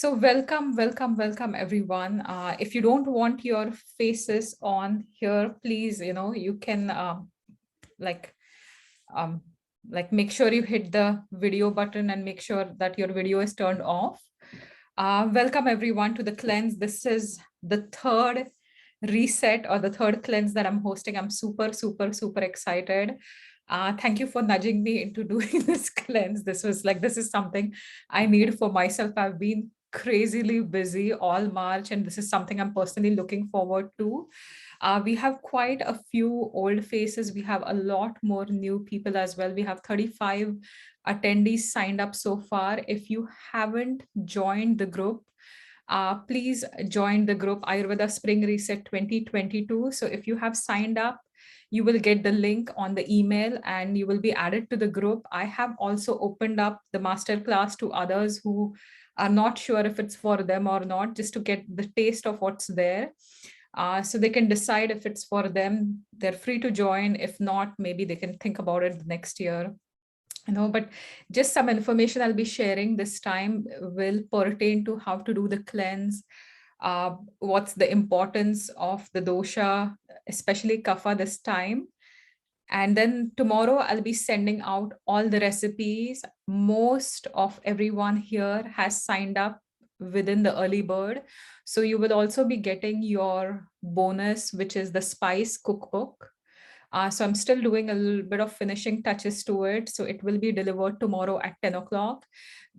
So welcome everyone. If you don't want your faces on here, please, you can like um, make sure you hit the video button and make sure that your video is turned off. Welcome everyone to the cleanse. This is the third reset or the third cleanse that I'm hosting. I'm super excited. Thank you for nudging me into doing this cleanse. This is something I need for myself. I've been crazily busy all March, and this is something I'm personally looking forward to. We have quite a few old faces. We have a lot more new people as well. We have 35 attendees signed up so far. If you haven't joined the group, please join the group Ayurveda Spring Reset 2022. So if you have signed up, you will get the link on the email and you will be added to the group. I have also opened up the masterclass to others who are not sure if it's for them or not, just to get the taste of what's there. So they can decide if it's for them. They're free to join. If not, maybe they can think about it next year. But just some information I'll be sharing this time will pertain to how to do the cleanse, what's the importance of the dosha, especially kapha this time. And then tomorrow I'll be sending out all the recipes. Most of everyone here has signed up within the early bird. So you will also be getting your bonus, which is the spice cookbook. So I'm still doing a little bit of finishing touches to it. So it will be delivered tomorrow at 10 o'clock.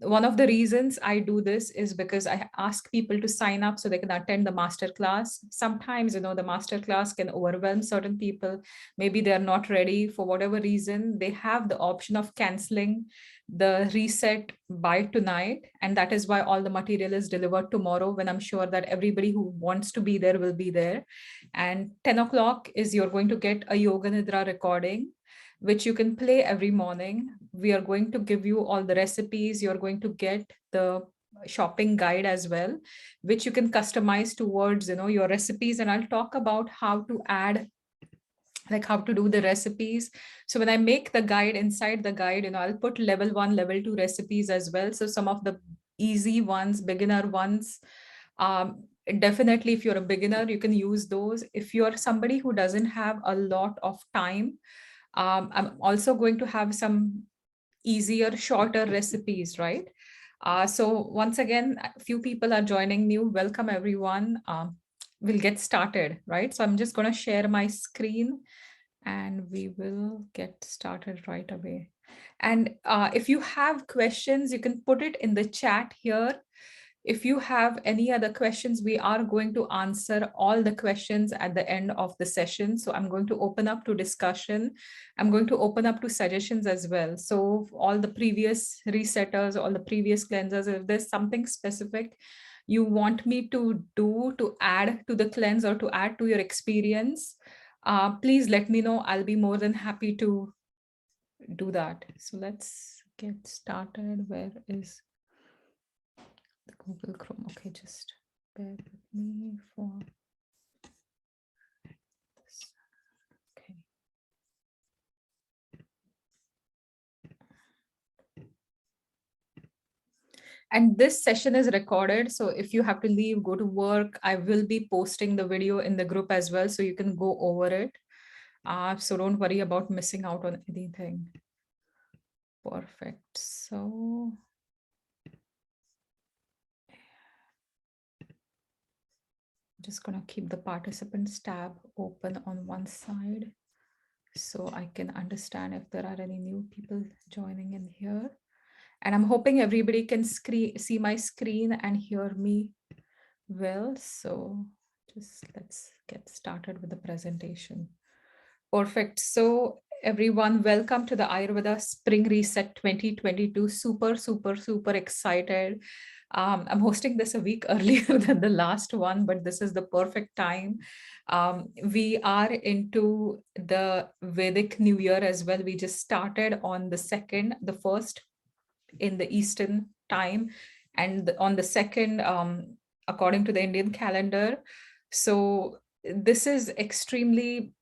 One of the reasons I do this is because I ask people to sign up so they can attend the masterclass. Sometimes, the masterclass can overwhelm certain people. Maybe they're not ready for whatever reason. They have the option of canceling the reset by tonight. And that is why all the material is delivered tomorrow, when I'm sure that everybody who wants to be there will be there. And 10 o'clock is you're going to get a Yoga Nidra recording, which you can play every morning. We are going to give you all the recipes. You're going to get the shopping guide as well, which you can customize towards, your recipes. And I'll talk about how to add, like how to do the recipes. So when I make the guide, inside the guide, I'll put level 1, level 2 recipes as well. So some of the easy ones, beginner ones, definitely if you're a beginner, you can use those. If you're somebody who doesn't have a lot of time, I'm also going to have some easier, shorter recipes, right? So once again, a few people are joining new. Welcome everyone. We'll get started, right? So I'm just going to share my screen and we will get started right away. And if you have questions, you can put it in the chat here. If you have any other questions, we are going to answer all the questions at the end of the session. So I'm going to open up to discussion. I'm going to open up to suggestions as well. So all the previous resetters, all the previous cleansers, if there's something specific you want me to do to add to the cleanse or to add to your experience, please let me know. I'll be more than happy to do that. So let's get started. Where is the Google Chrome? Okay, just bear with me for this. Okay. And this session is recorded. So if you have to leave, go to work, I will be posting the video in the group as well. So you can go over it. So don't worry about missing out on anything. Perfect. So just going to keep the participants tab open on one side so I can understand if there are any new people joining in here. And I'm hoping everybody can see my screen and hear me well. So just let's get started with the presentation. Perfect. So everyone, welcome to the Ayurveda Spring Reset 2022. Super excited. I'm hosting this a week earlier than the last one, but this is the perfect time. We are into the Vedic New Year as well. We just started on the 2nd, the 1st in the Eastern time, and on the 2nd, according to the Indian calendar. So this is extremely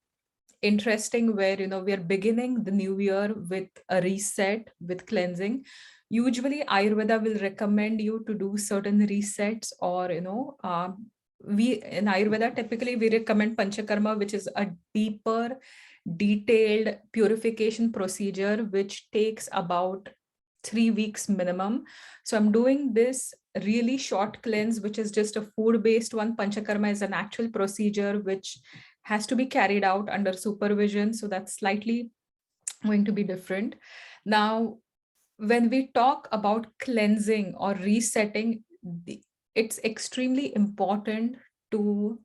interesting where, we are beginning the new year with a reset, with cleansing. Usually Ayurveda will recommend you to do certain resets, or we in Ayurveda typically we recommend panchakarma, which is a deeper detailed purification procedure which takes about 3 weeks minimum. So I'm doing this really short cleanse, which is just a food based one. Panchakarma is an actual procedure which has to be carried out under supervision, so that's slightly going to be different. Now, when we talk about cleansing or resetting, it's extremely important to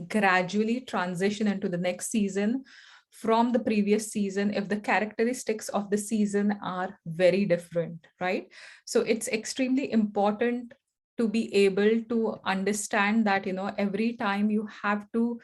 gradually transition into the next season from the previous season if the characteristics of the season are very different, right? So it's extremely important to be able to understand that, every time you have to,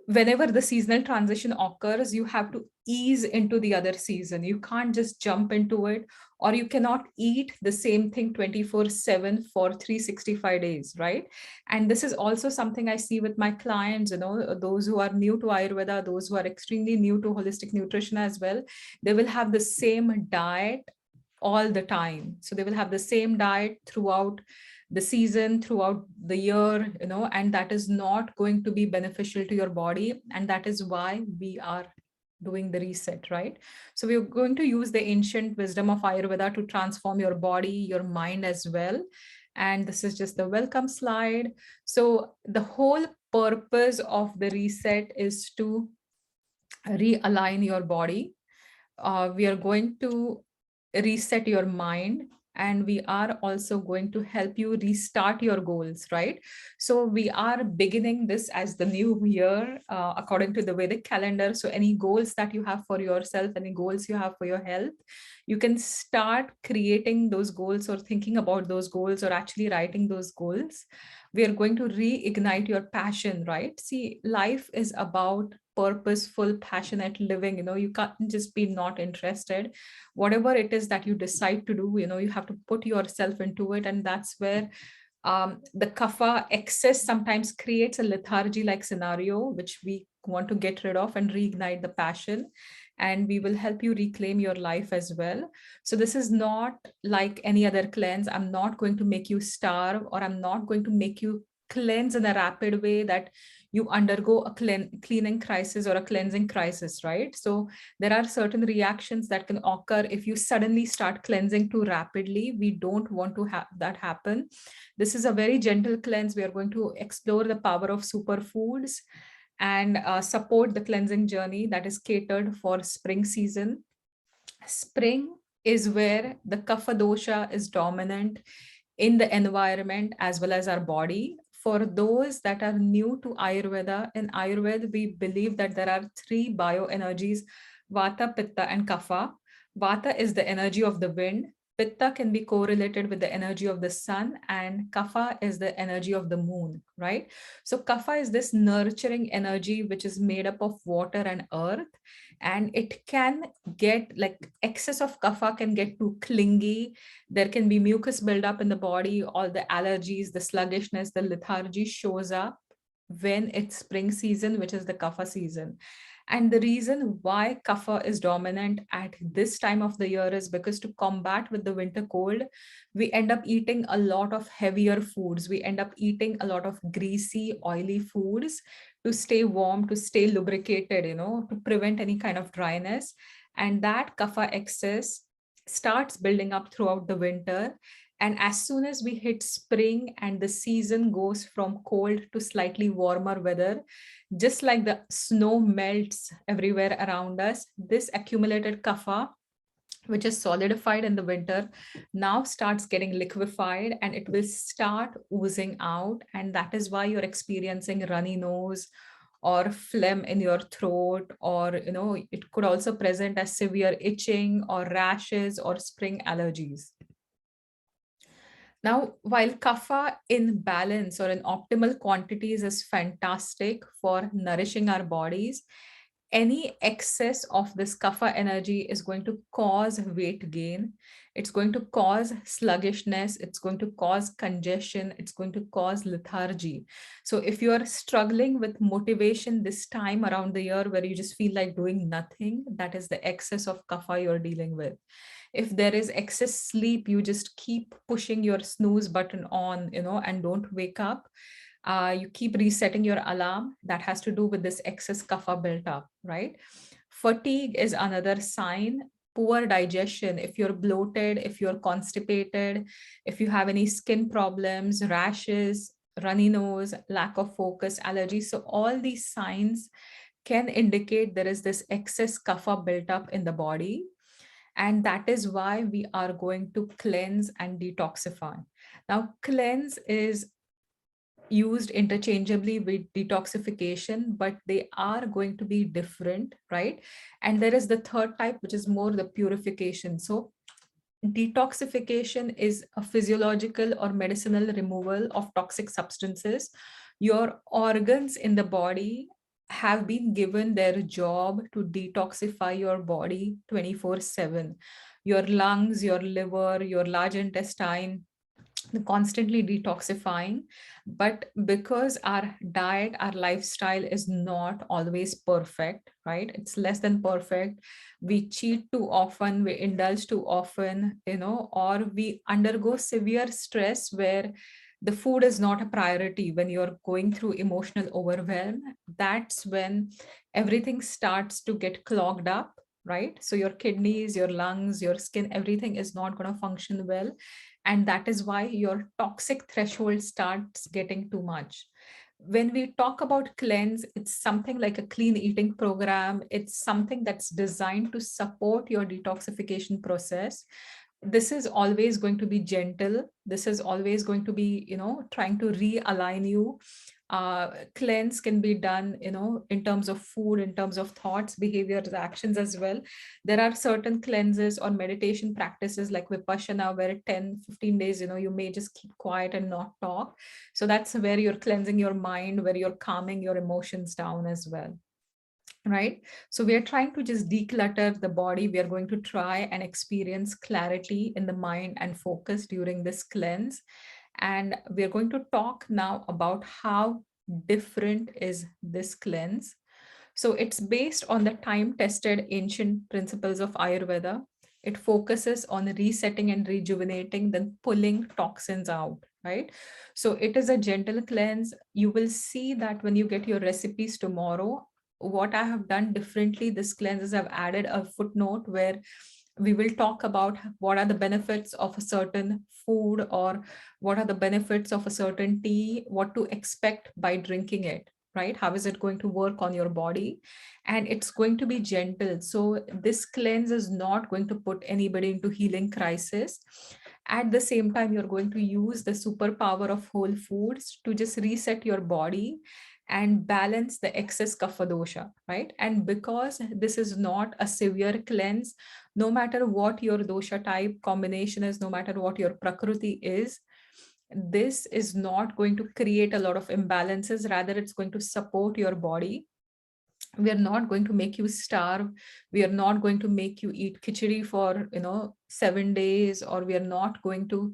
whenever the seasonal transition occurs, you have to ease into the other season. You can't just jump into it, or you cannot eat the same thing 24/7 for 365 days, right? And this is also something I see with my clients, those who are new to Ayurveda, those who are extremely new to holistic nutrition as well. They will have the same diet all the time. So they will have the same diet throughout the season, throughout the year, and that is not going to be beneficial to your body. And that is why we are doing the reset, right? So we're going to use the ancient wisdom of Ayurveda to transform your body, your mind as well. And this is just the welcome slide. So the whole purpose of the reset is to realign your body. We are going to reset your mind, and we are also going to help you restart your goals, right? So we are beginning this as the new year, according to the Vedic calendar. So any goals that you have for yourself, any goals you have for your health, you can start creating those goals or thinking about those goals or actually writing those goals. We are going to reignite your passion, right? See, life is about purposeful, passionate living. You can't just be not interested. Whatever it is that you decide to do, you have to put yourself into it. And that's where the kapha excess sometimes creates a lethargy like scenario, which we want to get rid of and reignite the passion. And we will help you reclaim your life as well. So this is not like any other cleanse. I'm not going to make you starve, or I'm not going to make you cleanse in a rapid way that you undergo a cleaning crisis or a cleansing crisis, right? So there are certain reactions that can occur if you suddenly start cleansing too rapidly. We don't want to have that happen. This is a very gentle cleanse. We are going to explore the power of superfoods and support the cleansing journey that is catered for spring season. Spring is where the kapha dosha is dominant in the environment as well as our body. For those that are new to Ayurveda, in Ayurveda, we believe that there are three bioenergies: Vata, Pitta, and Kapha. Vata is the energy of the wind. Pitta can be correlated with the energy of the sun, and Kapha is the energy of the moon, right? So Kapha is this nurturing energy which is made up of water and earth, and it can get, like, excess of Kapha can get too clingy. There can be mucus buildup in the body, all the allergies, the sluggishness, the lethargy shows up when it's spring season, which is the kapha season. And the reason why kapha is dominant at this time of the year is because to combat with the winter cold, we end up eating a lot of heavier foods. We end up eating a lot of greasy, oily foods to stay warm, to stay lubricated, to prevent any kind of dryness. And that kapha excess starts building up throughout the winter. And as soon as we hit spring and the season goes from cold to slightly warmer weather, just like the snow melts everywhere around us, this accumulated kapha, which is solidified in the winter, now starts getting liquefied, and it will start oozing out. And that is why you're experiencing runny nose or phlegm in your throat, or it could also present as severe itching or rashes or spring allergies. Now, while kapha in balance or in optimal quantities is fantastic for nourishing our bodies, any excess of this kapha energy is going to cause weight gain. It's going to cause sluggishness. It's going to cause congestion. It's going to cause lethargy. So if you are struggling with motivation this time around the year where you just feel like doing nothing, that is the excess of kapha you're dealing with. If there is excess sleep, you just keep pushing your snooze button on, and don't wake up. You keep resetting your alarm. That has to do with this excess kapha built up, right? Fatigue is another sign. Poor digestion, if you're bloated, if you're constipated, if you have any skin problems, rashes, runny nose, lack of focus, allergies. So all these signs can indicate there is this excess kapha built up in the body. And that is why we are going to cleanse and detoxify. Now, cleanse is used interchangeably with detoxification, but they are going to be different, right? And there is the third type, which is more the purification. So detoxification is a physiological or medicinal removal of toxic substances. Your organs in the body have been given their job to detoxify your body 24/7. Your lungs, your liver, your large intestine, constantly detoxifying. But because our diet, our lifestyle is not always perfect, right? It's less than perfect. We cheat too often, we indulge too often, or we undergo severe stress where the food is not a priority. When you're going through emotional overwhelm, that's when everything starts to get clogged up, right? So your kidneys, your lungs, your skin, everything is not going to function well. And that is why your toxic threshold starts getting too much. When we talk about cleanse, it's something like a clean eating program. It's something that's designed to support your detoxification process. This is always going to be gentle. This is always going to be, trying to realign you. Cleanse can be done, in terms of food, in terms of thoughts, behaviors, actions as well. There are certain cleanses or meditation practices like Vipassana, where 10-15 days, you may just keep quiet and not talk. So that's where you're cleansing your mind, where you're calming your emotions down as well. Right. So we are trying to just declutter the body. We are going to try and experience clarity in the mind and focus during this cleanse. And we are going to talk now about how different is this cleanse. So it's based on the time-tested ancient principles of Ayurveda. It focuses on resetting and rejuvenating, then pulling toxins out, right? So it is a gentle cleanse. You will see that when you get your recipes tomorrow, what I have done differently, this cleanses, I've added a footnote where we will talk about what are the benefits of a certain food, or what are the benefits of a certain tea, what to expect by drinking it, right? How is it going to work on your body? And it's going to be gentle. So this cleanse is not going to put anybody into healing crisis. At the same time, you're going to use the superpower of whole foods to just reset your body and balance the excess kapha dosha, right? And because this is not a severe cleanse, no matter what your dosha type combination is, no matter what your prakriti is, this is not going to create a lot of imbalances. Rather, it's going to support your body. We are not going to make you starve. We are not going to make you eat khichdi for 7 days, or we are not going to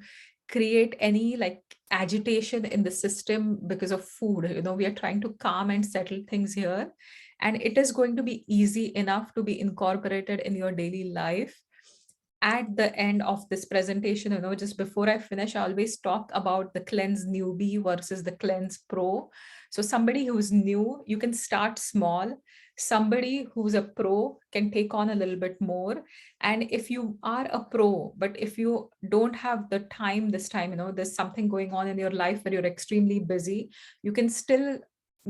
create any like agitation in the system because of food. We are trying to calm and settle things here, and it is going to be easy enough to be incorporated in your daily life. At the end of this presentation, just before I finish, I always talk about the cleanse newbie versus the cleanse pro. So somebody who's new, you can start small. Somebody who's a pro can take on a little bit more. And if you are a pro, but if you don't have the time this time, there's something going on in your life where you're extremely busy, you can still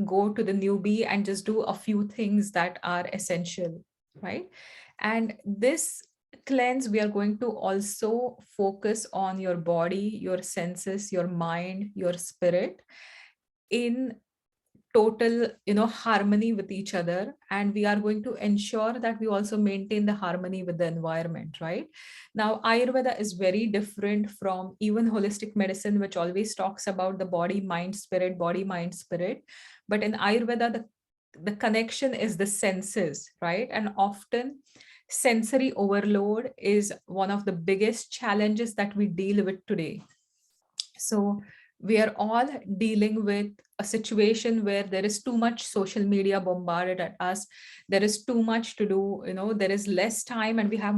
go to the newbie and just do a few things that are essential, right? And this cleanse, we are going to also focus on your body, your senses, your mind, your spirit in total harmony with each other. And we are going to ensure that we also maintain the harmony with the environment, right? Now, Ayurveda is very different from even holistic medicine, which always talks about the body mind spirit, body mind spirit. But in Ayurveda, the connection is the senses, right? And often sensory overload is one of the biggest challenges that we deal with today. So We are all dealing with a situation where there is too much social media bombarded at us. There is too much to do, there is less time, and we have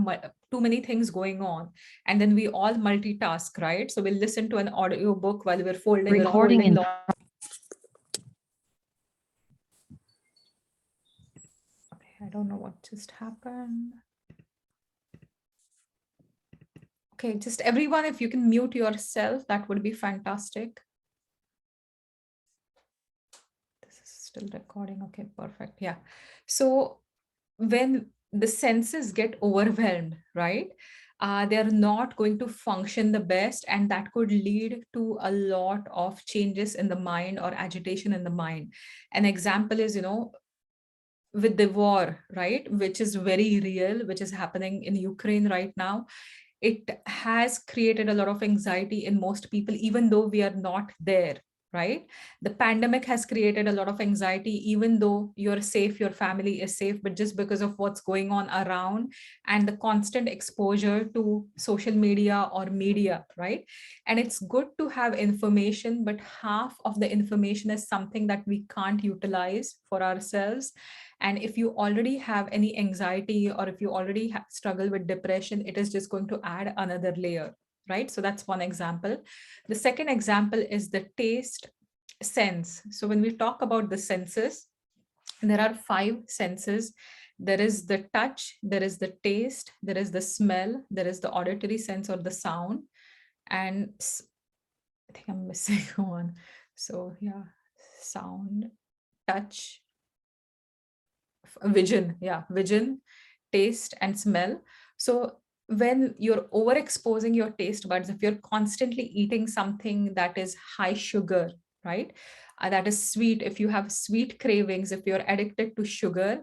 too many things going on. And then we all multitask, right? So we'll listen to an audio book while we're folding Recording in Okay, I don't know what just happened. Okay, just everyone, if you can mute yourself, that would be fantastic. This is still recording. Okay, perfect. Yeah. So when the senses get overwhelmed, right? They're not going to function the best, and that could lead to a lot of changes in the mind or agitation in the mind. An example is, with the war, right, which is very real, which is happening in Ukraine right now. It has created a lot of anxiety in most people, even though we are not there, right? The pandemic has created a lot of anxiety, even though you're safe, your family is safe, but just because of what's going on around and the constant exposure to social media or media, right? And it's good to have information, but half of the information is something that we can't utilize for ourselves. And if you already have any anxiety, or if you already struggle with depression, it is just going to add another layer, right? So that's one example. The second example is the taste sense. So when we talk about the senses, there are 5 senses. There is the touch, there is the taste, there is the smell, there is the auditory sense or the sound, and I think I'm missing one. So yeah, sound, touch, vision, yeah, vision, taste, and smell. So when you're overexposing your taste buds, if you're constantly eating something that is high sugar, right, that is sweet, if you have sweet cravings, if you're addicted to sugar,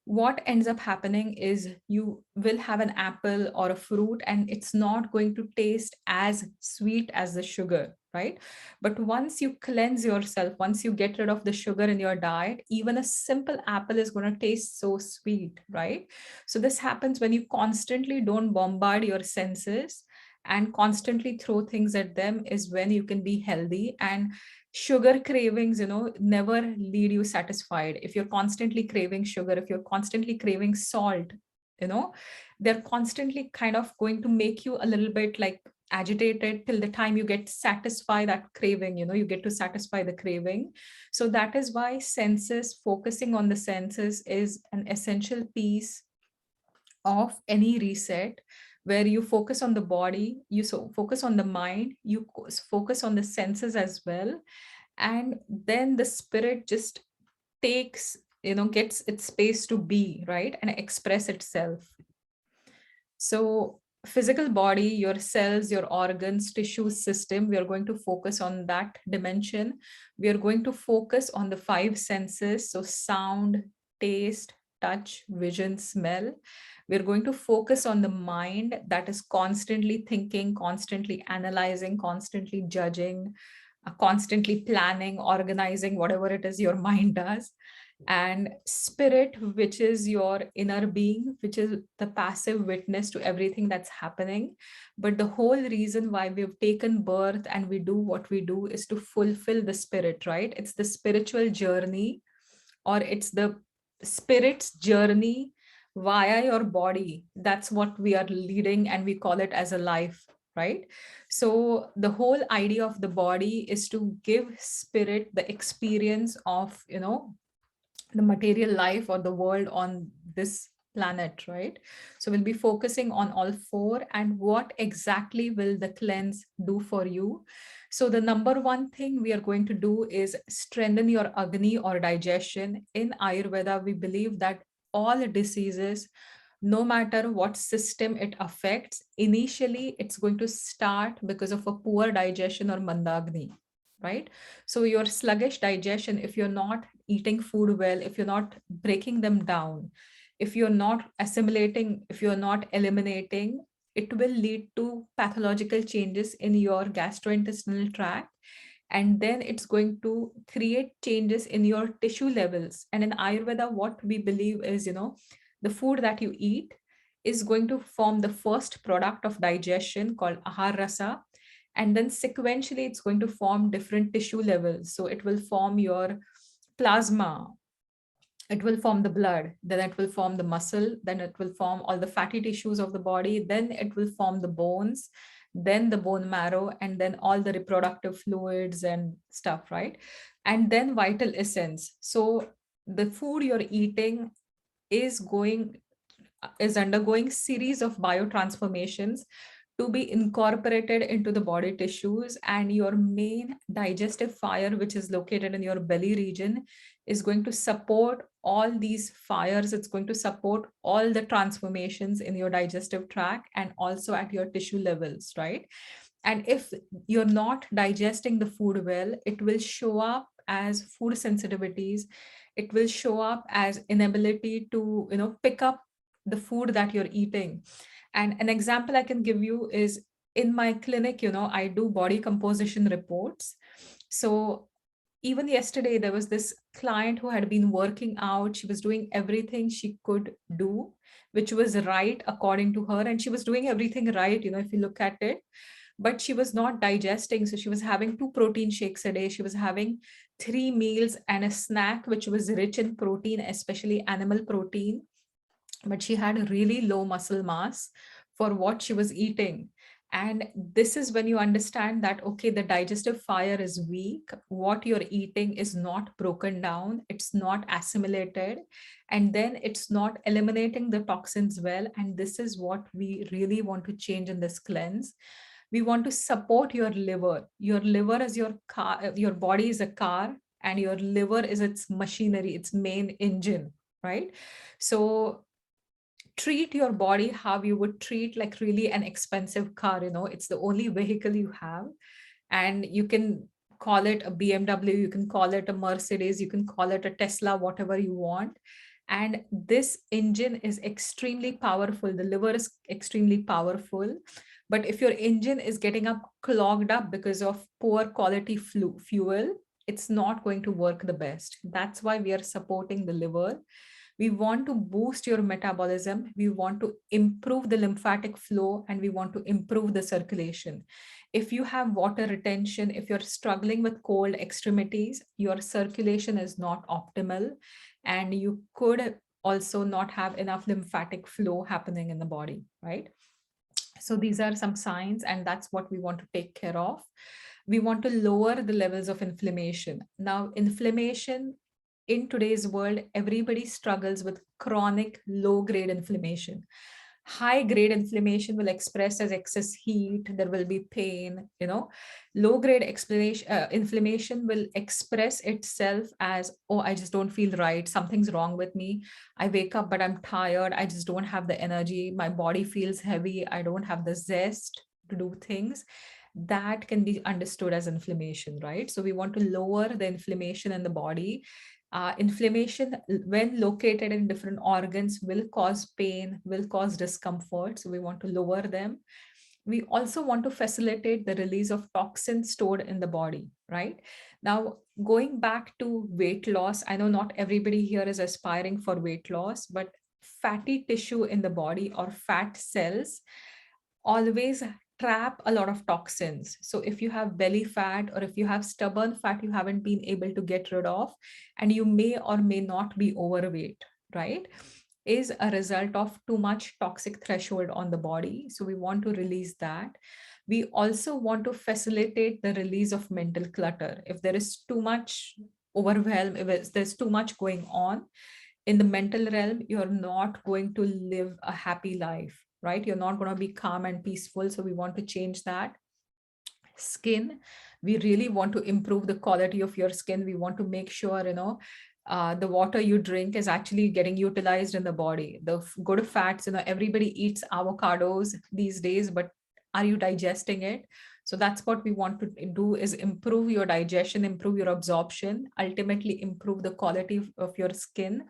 what ends up happening is you will have an apple or a fruit, and it's not going to taste as sweet as the sugar, right? But once you cleanse yourself, once you get rid of the sugar in your diet, even a simple apple is going to taste so sweet, right? So this happens when you constantly don't bombard your senses and constantly throw things at them, is when you can be healthy. And sugar cravings, never lead you satisfied. If you're constantly craving sugar, if you're constantly craving salt, you know they're constantly kind of going to make you a little bit like agitated till the time you get satisfy that craving, you get to satisfy the craving. So that is why senses, focusing on the senses, is an essential piece of any reset, where you focus on the body, you focus on the mind, you focus on the senses as well. And then the spirit just takes, gets its space to be, right, and express itself. So physical body, your cells, your organs, tissue system, we are going to focus on that dimension. We are going to focus on the 5 senses. So sound, taste, touch, vision, smell. We're going to focus on the mind that is constantly thinking, constantly analyzing, constantly judging, constantly planning, organizing, whatever it is your mind does. And spirit, which is your inner being, which is the passive witness to everything that's happening. But the whole reason why we've taken birth and we do what we do is to fulfill the spirit, right? It's the spiritual journey, or it's the spirit's journey via your body. That's what we are leading, and we call it as a life, right? So the whole idea of the body is to give spirit the experience of, the material life or the world on this planet, right? So we'll be focusing on all 4, and what exactly will the cleanse do for you. So the number one thing we are going to do is strengthen your agni or digestion. In Ayurveda, we believe that all diseases, no matter what system it affects, initially it's going to start because of a poor digestion or mandagni, right? So your sluggish digestion, if you're not eating food well, if you're not breaking them down, if you're not assimilating, if you're not eliminating, it will lead to pathological changes in your gastrointestinal tract. And then it's going to create changes in your tissue levels. And in Ayurveda, what we believe is, the food that you eat is going to form the first product of digestion called ahar rasa. And then sequentially, it's going to form different tissue levels. So it will form your plasma, it will form the blood, then it will form the muscle, then it will form all the fatty tissues of the body, then it will form the bones, then the bone marrow, and then all the reproductive fluids and stuff, right? And then vital essence. So the food you're eating is going is undergoing series of biotransformations to be incorporated into the body tissues, and your main digestive fire, which is located in your belly region, is going to support all these fires. It's going to support all the transformations in your digestive tract and also at your tissue levels, right? And if you're not digesting the food well, it will show up as food sensitivities. It will show up as inability to, pick up the food that you're eating. And an example I can give you is, in my clinic, I do body composition reports. So even yesterday, there was this client who had been working out. She was doing everything she could do, which was right according to her. And she was doing everything right, if you look at it, but she was not digesting. So she was having 2 protein shakes a day. She was having 3 meals and a snack, which was rich in protein, especially animal protein. But she had really low muscle mass for what she was eating. And this is when you understand that, okay, the digestive fire is weak. What you're eating is not broken down, it's not assimilated, and then it's not eliminating the toxins well. And this is what we really want to change in this cleanse. We want to support your liver. Your liver is your car, your body is a car, and your liver is its machinery, its main engine, right? So treat your body how you would treat like really an expensive car. It's the only vehicle you have, and you can call it a BMW, you can call it a Mercedes, you can call it a Tesla, whatever you want. And this engine is extremely powerful, the liver is extremely powerful. But if your engine is getting up clogged up because of poor quality fuel, it's not going to work the best. That's why we are supporting the liver. We want to boost your metabolism, we want to improve the lymphatic flow, and we want to improve the circulation. If you have water retention, if you're struggling with cold extremities, your circulation is not optimal, and you could also not have enough lymphatic flow happening in the body, right? So these are some signs, and that's what we want to take care of. We want to lower the levels of inflammation. Now, inflammation in today's world, everybody struggles with chronic low grade inflammation. High grade inflammation will express as excess heat, there will be pain. Low grade inflammation will express itself as, oh, I just don't feel right, something's wrong with me, I wake up but I'm tired, I just don't have the energy, my body feels heavy, I don't have the zest to do things. That can be understood as inflammation, right? So we want to lower the inflammation in the body. Inflammation, when located in different organs, will cause pain, will cause discomfort. So we want to lower them. We also want to facilitate the release of toxins stored in the body, right? Now, going back to weight loss, I know not everybody here is aspiring for weight loss, but fatty tissue in the body or fat cells always trap a lot of toxins. So if you have belly fat or if you have stubborn fat you haven't been able to get rid of, and you may or may not be overweight, right, is a result of too much toxic threshold on the body. So we want to release that. We also want to facilitate the release of mental clutter. If there is too much overwhelm, if there's too much going on in the mental realm, you're not going to live a happy life, right? You're not going to be calm and peaceful. So we want to change that. Skin, we really want to improve the quality of your skin. We want to make sure, the water you drink is actually getting utilized in the body. The good fats, everybody eats avocados these days, but are you digesting it? So that's what we want to do, is improve your digestion, improve your absorption, ultimately improve the quality of your skin.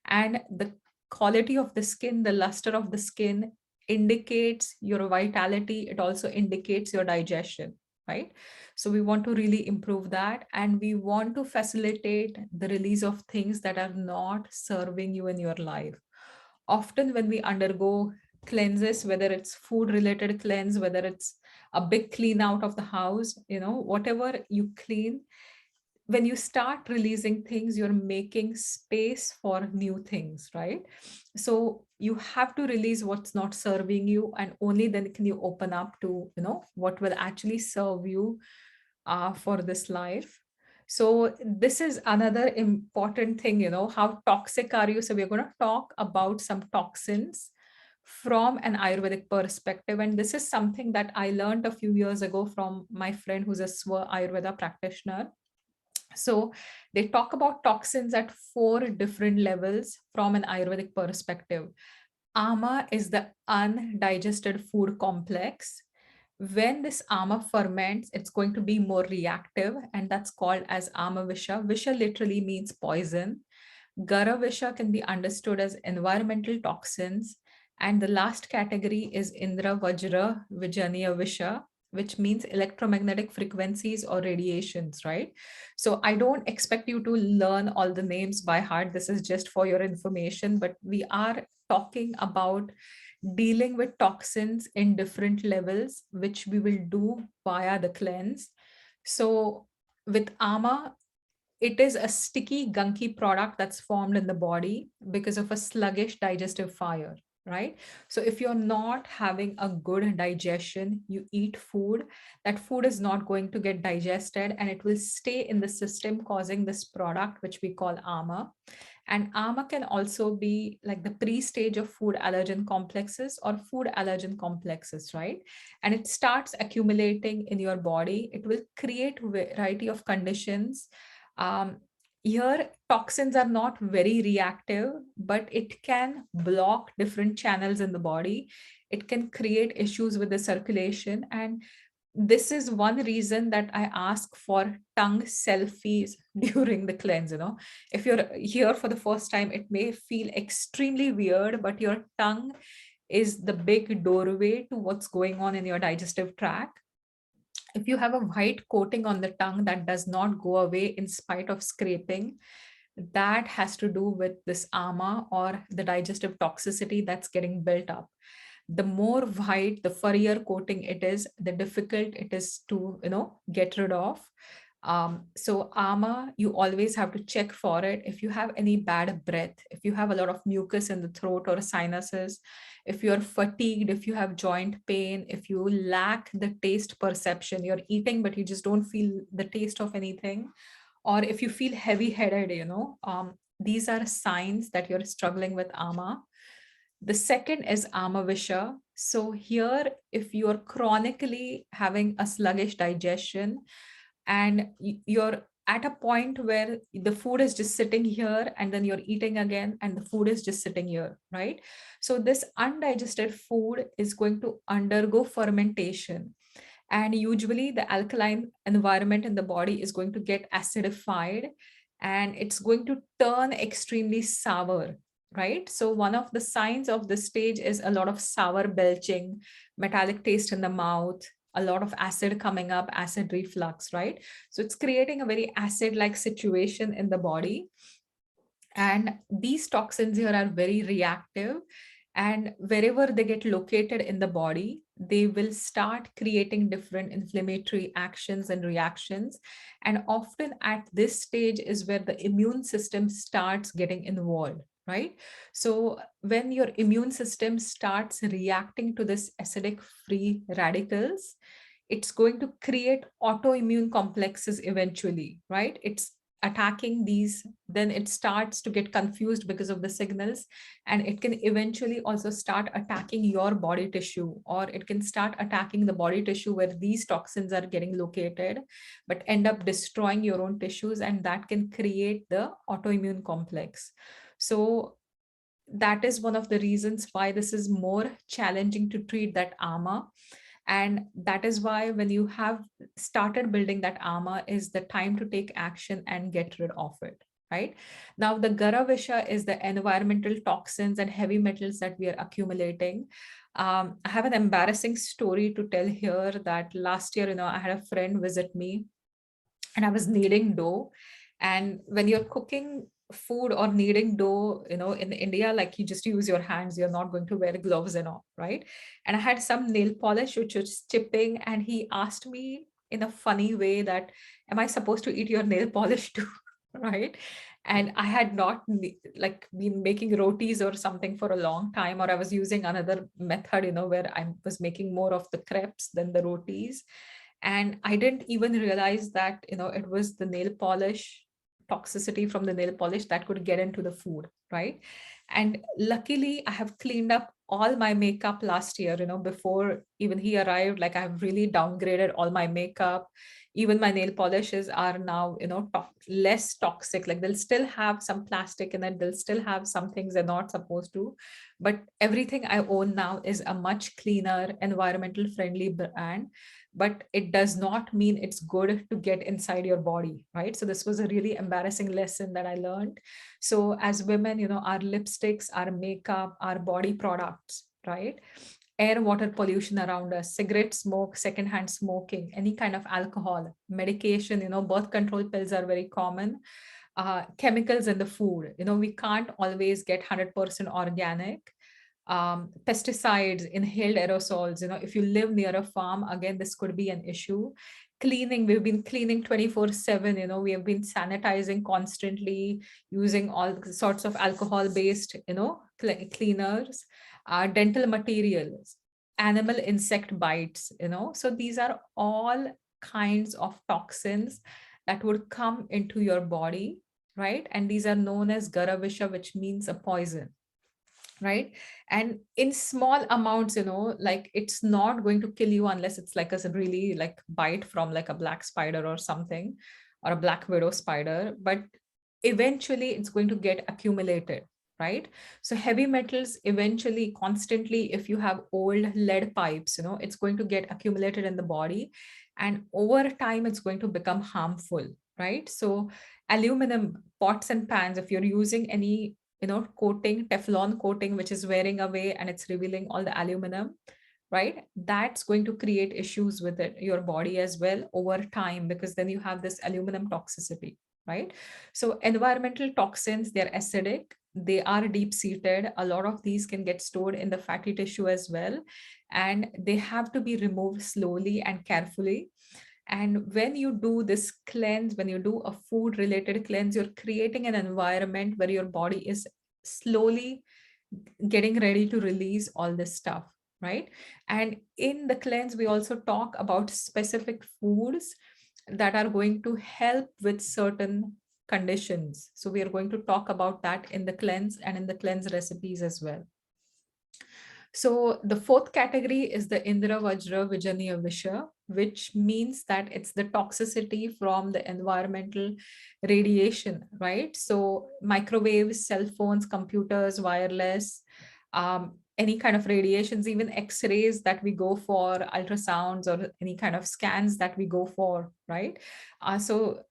And the quality of the skin, the luster of the skin indicates your vitality. It also indicates your digestion, right? So we want to really improve that, and we want to facilitate the release of things that are not serving you in your life. Often when we undergo cleanses, whether it's food related cleanse, whether it's a big clean out of the house, whatever you clean, when you start releasing things, you're making space for new things, right? So you have to release what's not serving you, and only then can you open up to, what will actually serve you for this life. So this is another important thing, how toxic are you? So we're going to talk about some toxins from an Ayurvedic perspective. And this is something that I learned a few years ago from my friend who's a Swa Ayurveda practitioner. So they talk about toxins at 4 different levels from an Ayurvedic perspective. Ama is the undigested food complex. When this ama ferments, it's going to be more reactive, and that's called as ama visha. Visha literally means poison. Gara visha can be understood as environmental toxins. And the last category is Indra Vajra Vijaniya visha, which means electromagnetic frequencies or radiations, right? So I don't expect you to learn all the names by heart. This is just for your information, but we are talking about dealing with toxins in different levels, which we will do via the cleanse. So with ama, it is a sticky, gunky product that's formed in the body because of a sluggish digestive fire, right? So if you're not having a good digestion, you eat food, that food is not going to get digested and it will stay in the system, causing this product, which we call ama. And ama can also be like the pre-stage of food allergen complexes or food allergen complexes, right? And it starts accumulating in your body. It will create variety of conditions. um, Here, toxins are not very reactive, but it can block different channels in the body. It can create issues with the circulation. And this is one reason that I ask for tongue selfies during the cleanse. If you're here for the first time, it may feel extremely weird, but your tongue is the big doorway to what's going on in your digestive tract. If you have a white coating on the tongue that does not go away in spite of scraping, that has to do with this ama or the digestive toxicity that's getting built up. The more white, the furrier coating it is, the difficult it is to, get rid of. So ama, you always have to check for it. If you have any bad breath, if you have a lot of mucus in the throat or sinuses, if you're fatigued, if you have joint pain, if you lack the taste perception, you're eating but you just don't feel the taste of anything, or if you feel heavy headed, these are signs that you're struggling with ama. The second is Amavisha. So here, if you're chronically having a sluggish digestion and you're at a point where the food is just sitting here and then you're eating again and the food is just sitting here, right? So this undigested food is going to undergo fermentation. And usually the alkaline environment in the body is going to get acidified and it's going to turn extremely sour, right? So one of the signs of this stage is a lot of sour belching, metallic taste in the mouth, a lot of acid coming up, acid reflux, right? So it's creating a very acid-like situation in the body. And these toxins here are very reactive. And wherever they get located in the body, they will start creating different inflammatory actions and reactions. And often at this stage is where the immune system starts getting involved, right? So when your immune system starts reacting to this acidic free radicals, it's going to create autoimmune complexes eventually, right? It's attacking these, then it starts to get confused because of the signals, and it can eventually also start attacking your body tissue, or it can start attacking the body tissue where these toxins are getting located, but end up destroying your own tissues, and that can create the autoimmune complex. So that is one of the reasons why this is more challenging to treat that ama. And that is why when you have started building that ama is the time to take action and get rid of it, right? Now the garavisha is the environmental toxins and heavy metals that we are accumulating. I have an embarrassing story to tell here that last year, I had a friend visit me and I was kneading dough. And when you're cooking food or kneading dough, in India, like you just use your hands, you're not going to wear gloves and all, right? And I had some nail polish which was chipping, and he asked me in a funny way that, am I supposed to eat your nail polish too? Right? And I had not like been making rotis or something for a long time, or I was using another method, where I was making more of the crepes than the rotis. And I didn't even realize that, it was the nail polish toxicity from the nail polish that could get into the food, right? And luckily I have cleaned up all my makeup last year, before even he arrived. Like, I've really downgraded all my makeup. Even my nail polishes are now, less toxic. Like, they'll still have some plastic in it, they'll still have some things they're not supposed to, but everything I own now is a much cleaner, environmental friendly brand. But it does not mean it's good to get inside your body, right? So this was a really embarrassing lesson that I learned. So as women, our lipsticks, our makeup, our body products, right? Air, water pollution around us, cigarette smoke, secondhand smoking, any kind of alcohol, medication, birth control pills are very common. Chemicals in the food, we can't always get 100% organic. Pesticides, inhaled aerosols, if you live near a farm, again, this could be an issue. Cleaning, we've been cleaning 24/7, we have been sanitizing constantly, using all sorts of alcohol based, cleaners. Dental materials, animal insect bites, so these are all kinds of toxins that would come into your body, right? And these are known as garavisha, which means a poison, right? And in small amounts, like, it's not going to kill you unless it's like a really like bite from like a black spider or something, or a black widow spider, but eventually it's going to get accumulated, right? So heavy metals eventually, constantly, if you have old lead pipes, it's going to get accumulated in the body, and over time it's going to become harmful, right? So aluminum pots and pans, if you're using any, coating, Teflon coating, which is wearing away and it's revealing all the aluminum, right? That's going to create issues with it, your body as well, over time, because then you have this aluminum toxicity, right? So environmental toxins, they're acidic, they are deep seated. A lot of these can get stored in the fatty tissue as well, and they have to be removed slowly and carefully. And when you do this cleanse, when you do a food related cleanse, you're creating an environment where your body is slowly getting ready to release all this stuff, right? And in the cleanse, we also talk about specific foods that are going to help with certain conditions. So we are going to talk about that in the cleanse and in the cleanse recipes as well. So the fourth category is the Indra Vajra Vijaniya Visha, which means that it's the toxicity from the environmental radiation, right? So microwaves, cell phones, computers, wireless, any kind of radiations, even X-rays that we go for, ultrasounds, or any kind of scans that we go for, right? So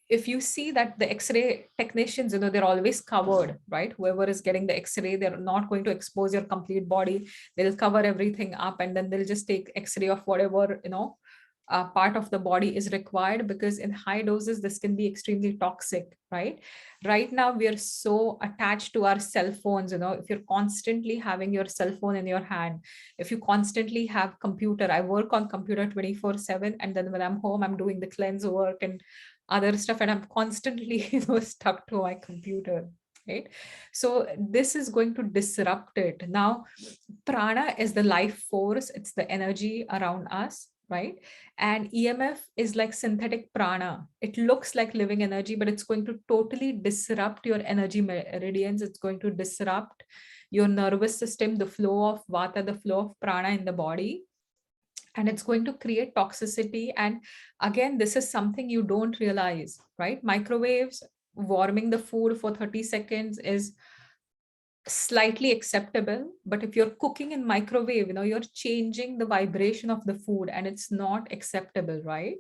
if you see that the X-ray technicians, they're always covered, right? Whoever is getting the X-ray, they're not going to expose your complete body. They'll cover everything up, and then they'll just take X-ray of whatever, part of the body is required, because in high doses, this can be extremely toxic, right? Right now, we are so attached to our cell phones, if you're constantly having your cell phone in your hand, if you constantly have computer, I work on computer 24/7, and then when I'm home, I'm doing the cleanse work and other stuff, and I'm constantly stuck to my computer, right? So this is going to disrupt it. Now, prana is the life force, it's the energy around us, right? And EMF is like synthetic prana. It looks like living energy, but it's going to totally disrupt your energy meridians. It's going to disrupt your nervous system, the flow of vata, the flow of prana in the body, and it's going to create toxicity. And again, this is something you don't realize, right? Microwaves, warming the food for 30 seconds is slightly acceptable, but if you're cooking in microwave, you're changing the vibration of the food, and it's not acceptable, right?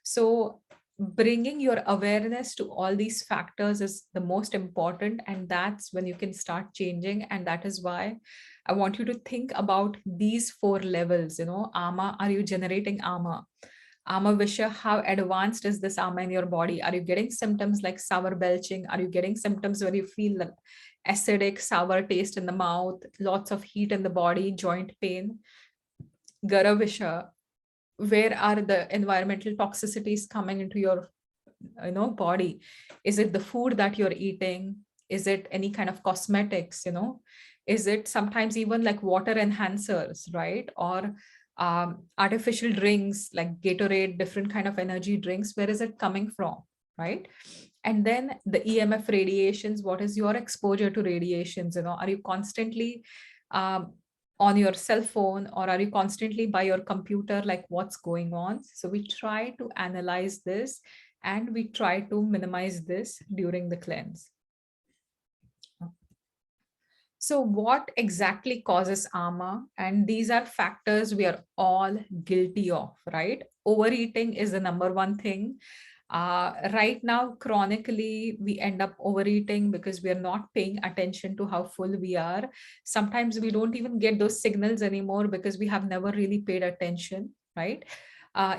So bringing your awareness to all these factors is the most important, and that's when you can start changing. And that is why I want you to think about these four levels. Ama, are you generating ama? Ama Visha, how advanced is this ama in your body? Are you getting symptoms like sour belching? Are you getting symptoms where you feel the acidic, sour taste in the mouth, lots of heat in the body, joint pain? Garavisha, where are the environmental toxicities coming into your body? Is it the food that you're eating? Is it any kind of cosmetics? Is it sometimes even like water enhancers, right? Or artificial drinks like Gatorade, different kind of energy drinks? Where is it coming from, right? And then the EMF radiations, what is your exposure to radiations? Are you constantly um, on your cell phone, or are you constantly by your computer? Like, what's going on? So we try to analyze this, and we try to minimize this during the cleanse. So what exactly causes ama? And these are factors we are all guilty of, right? Overeating is the number one thing. Right now, chronically, we end up overeating because we are not paying attention to how full we are. Sometimes we don't even get those signals anymore because we have never really paid attention, right?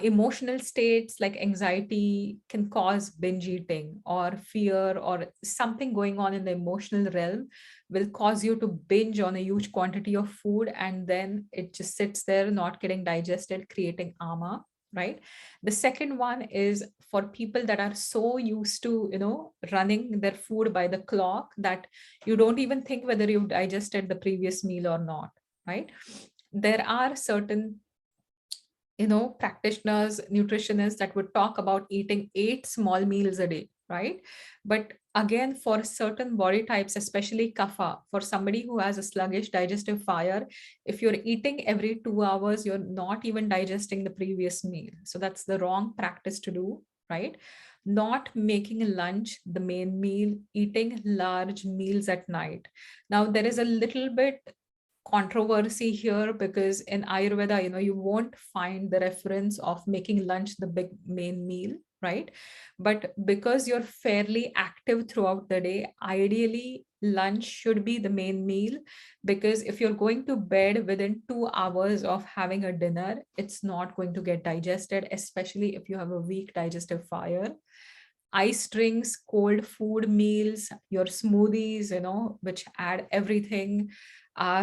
Emotional states like anxiety can cause binge eating, or fear or something going on in the emotional realm will cause you to binge on a huge quantity of food, and then it just sits there not getting digested, creating ama, right? The second one is for people that are so used to running their food by the clock that you don't even think whether you've digested the previous meal or not, right? There are certain practitioners, nutritionists that would talk about eating 8 small meals a day, right? But again, for certain body types, especially kapha, for somebody who has a sluggish digestive fire, if you're eating every 2 hours, you're not even digesting the previous meal. So that's the wrong practice to do, right? Not making lunch the main meal, eating large meals at night. Now, there is a little bit controversy here because in Ayurveda, you won't find the reference of making lunch the big main meal, right? But because you're fairly active throughout the day, ideally lunch should be the main meal, because if you're going to bed within 2 hours of having a dinner, it's not going to get digested, especially if you have a weak digestive fire. Ice drinks, cold food meals, your smoothies, which add everything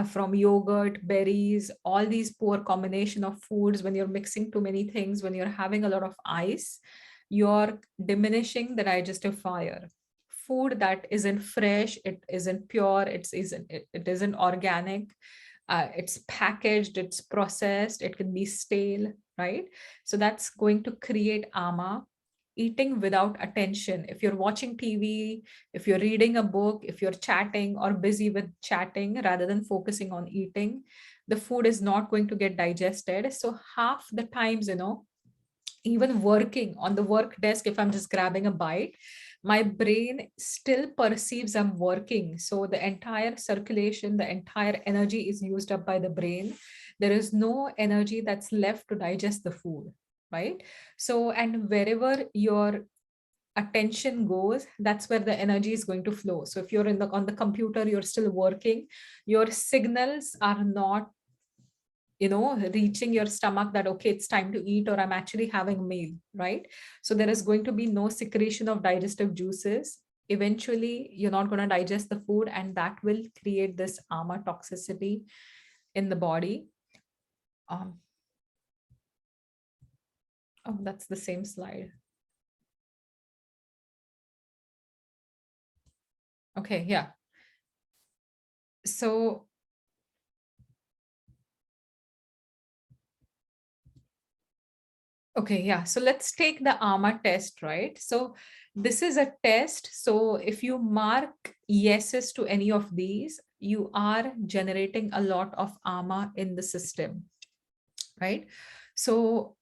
from yogurt, berries, all these poor combination of foods. When you're mixing too many things, when you're having a lot of ice, you're diminishing the digestive fire. Food that isn't fresh, it isn't pure, it isn't organic, it's packaged, it's processed, it can be stale, right? So that's going to create ama. Eating without attention, if you're watching TV, if you're reading a book, if you're chatting or busy with chatting rather than focusing on eating, the food is not going to get digested. So half the times, even working on the work desk, if I'm just grabbing a bite, my brain still perceives I'm working. So the entire circulation, the entire energy is used up by the brain. There is no energy that's left to digest the food, right? So, and wherever your attention goes, that's where the energy is going to flow. So if you're on the computer, you're still working, your signals are not reaching your stomach that okay, it's time to eat, or I'm actually having a meal, right? So there is going to be no secretion of digestive juices. Eventually you're not going to digest the food, and that will create this ama toxicity in the body. um oh, that's the same slide. Okay, yeah. So okay, yeah. So let's take the AMA test, right? So this is a test. So if you mark yeses to any of these, you are generating a lot of AMA in the system, right? So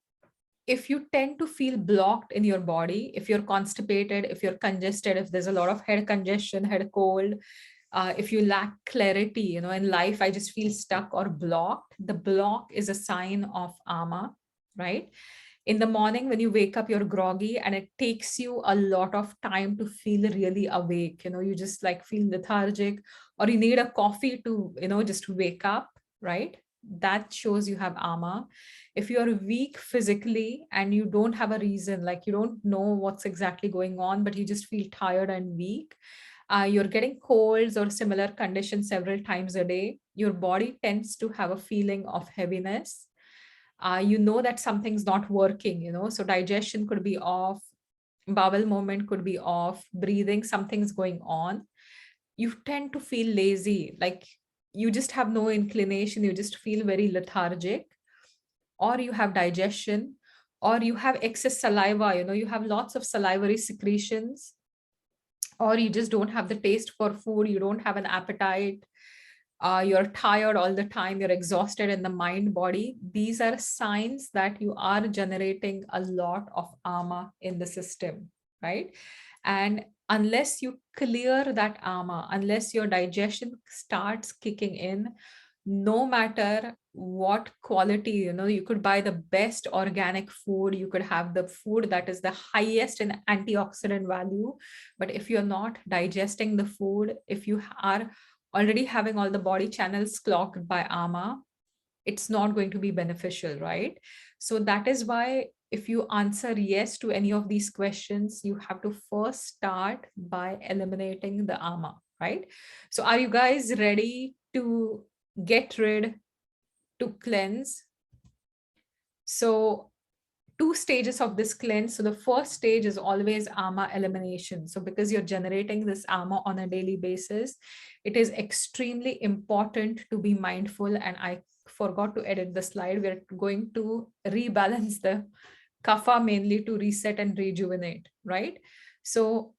if you tend to feel blocked in your body, if you're constipated, if you're congested, if there's a lot of head congestion, head cold, if you lack clarity, in life, I just feel stuck or blocked. The block is a sign of ama, right? In the morning when you wake up, you're groggy and it takes you a lot of time to feel really awake. You just like feel lethargic, or you need a coffee to just wake up, right? that shows you have ama. If you are weak physically and you don't have a reason, like you don't know what's exactly going on, but you just feel tired and weak, you're getting colds or similar conditions several times a day, your body tends to have a feeling of heaviness. You know that something's not working, so digestion could be off, bowel movement could be off, breathing, something's going on. You tend to feel lazy, like you just have no inclination, you just feel very lethargic, or you have digestion, or you have excess saliva, you have lots of salivary secretions, or you just don't have the taste for food, you don't have an appetite, you're tired all the time, you're exhausted in the mind body. These are signs that you are generating a lot of ama in the system, right? And unless you clear that ama, unless your digestion starts kicking in, no matter what quality, you could buy the best organic food, you could have the food that is the highest in antioxidant value, but if you're not digesting the food, if you are already having all the body channels clogged by ama, it's not going to be beneficial, right? So that is why if you answer yes to any of these questions, you have to first start by eliminating the ama, right? So are you guys ready to get rid, to cleanse? So two stages of this cleanse. So the first stage is always ama elimination. So because you're generating this ama on a daily basis, it is extremely important to be mindful. And I forgot to edit the slide. We're going to rebalance the kapha mainly to reset and rejuvenate, right? So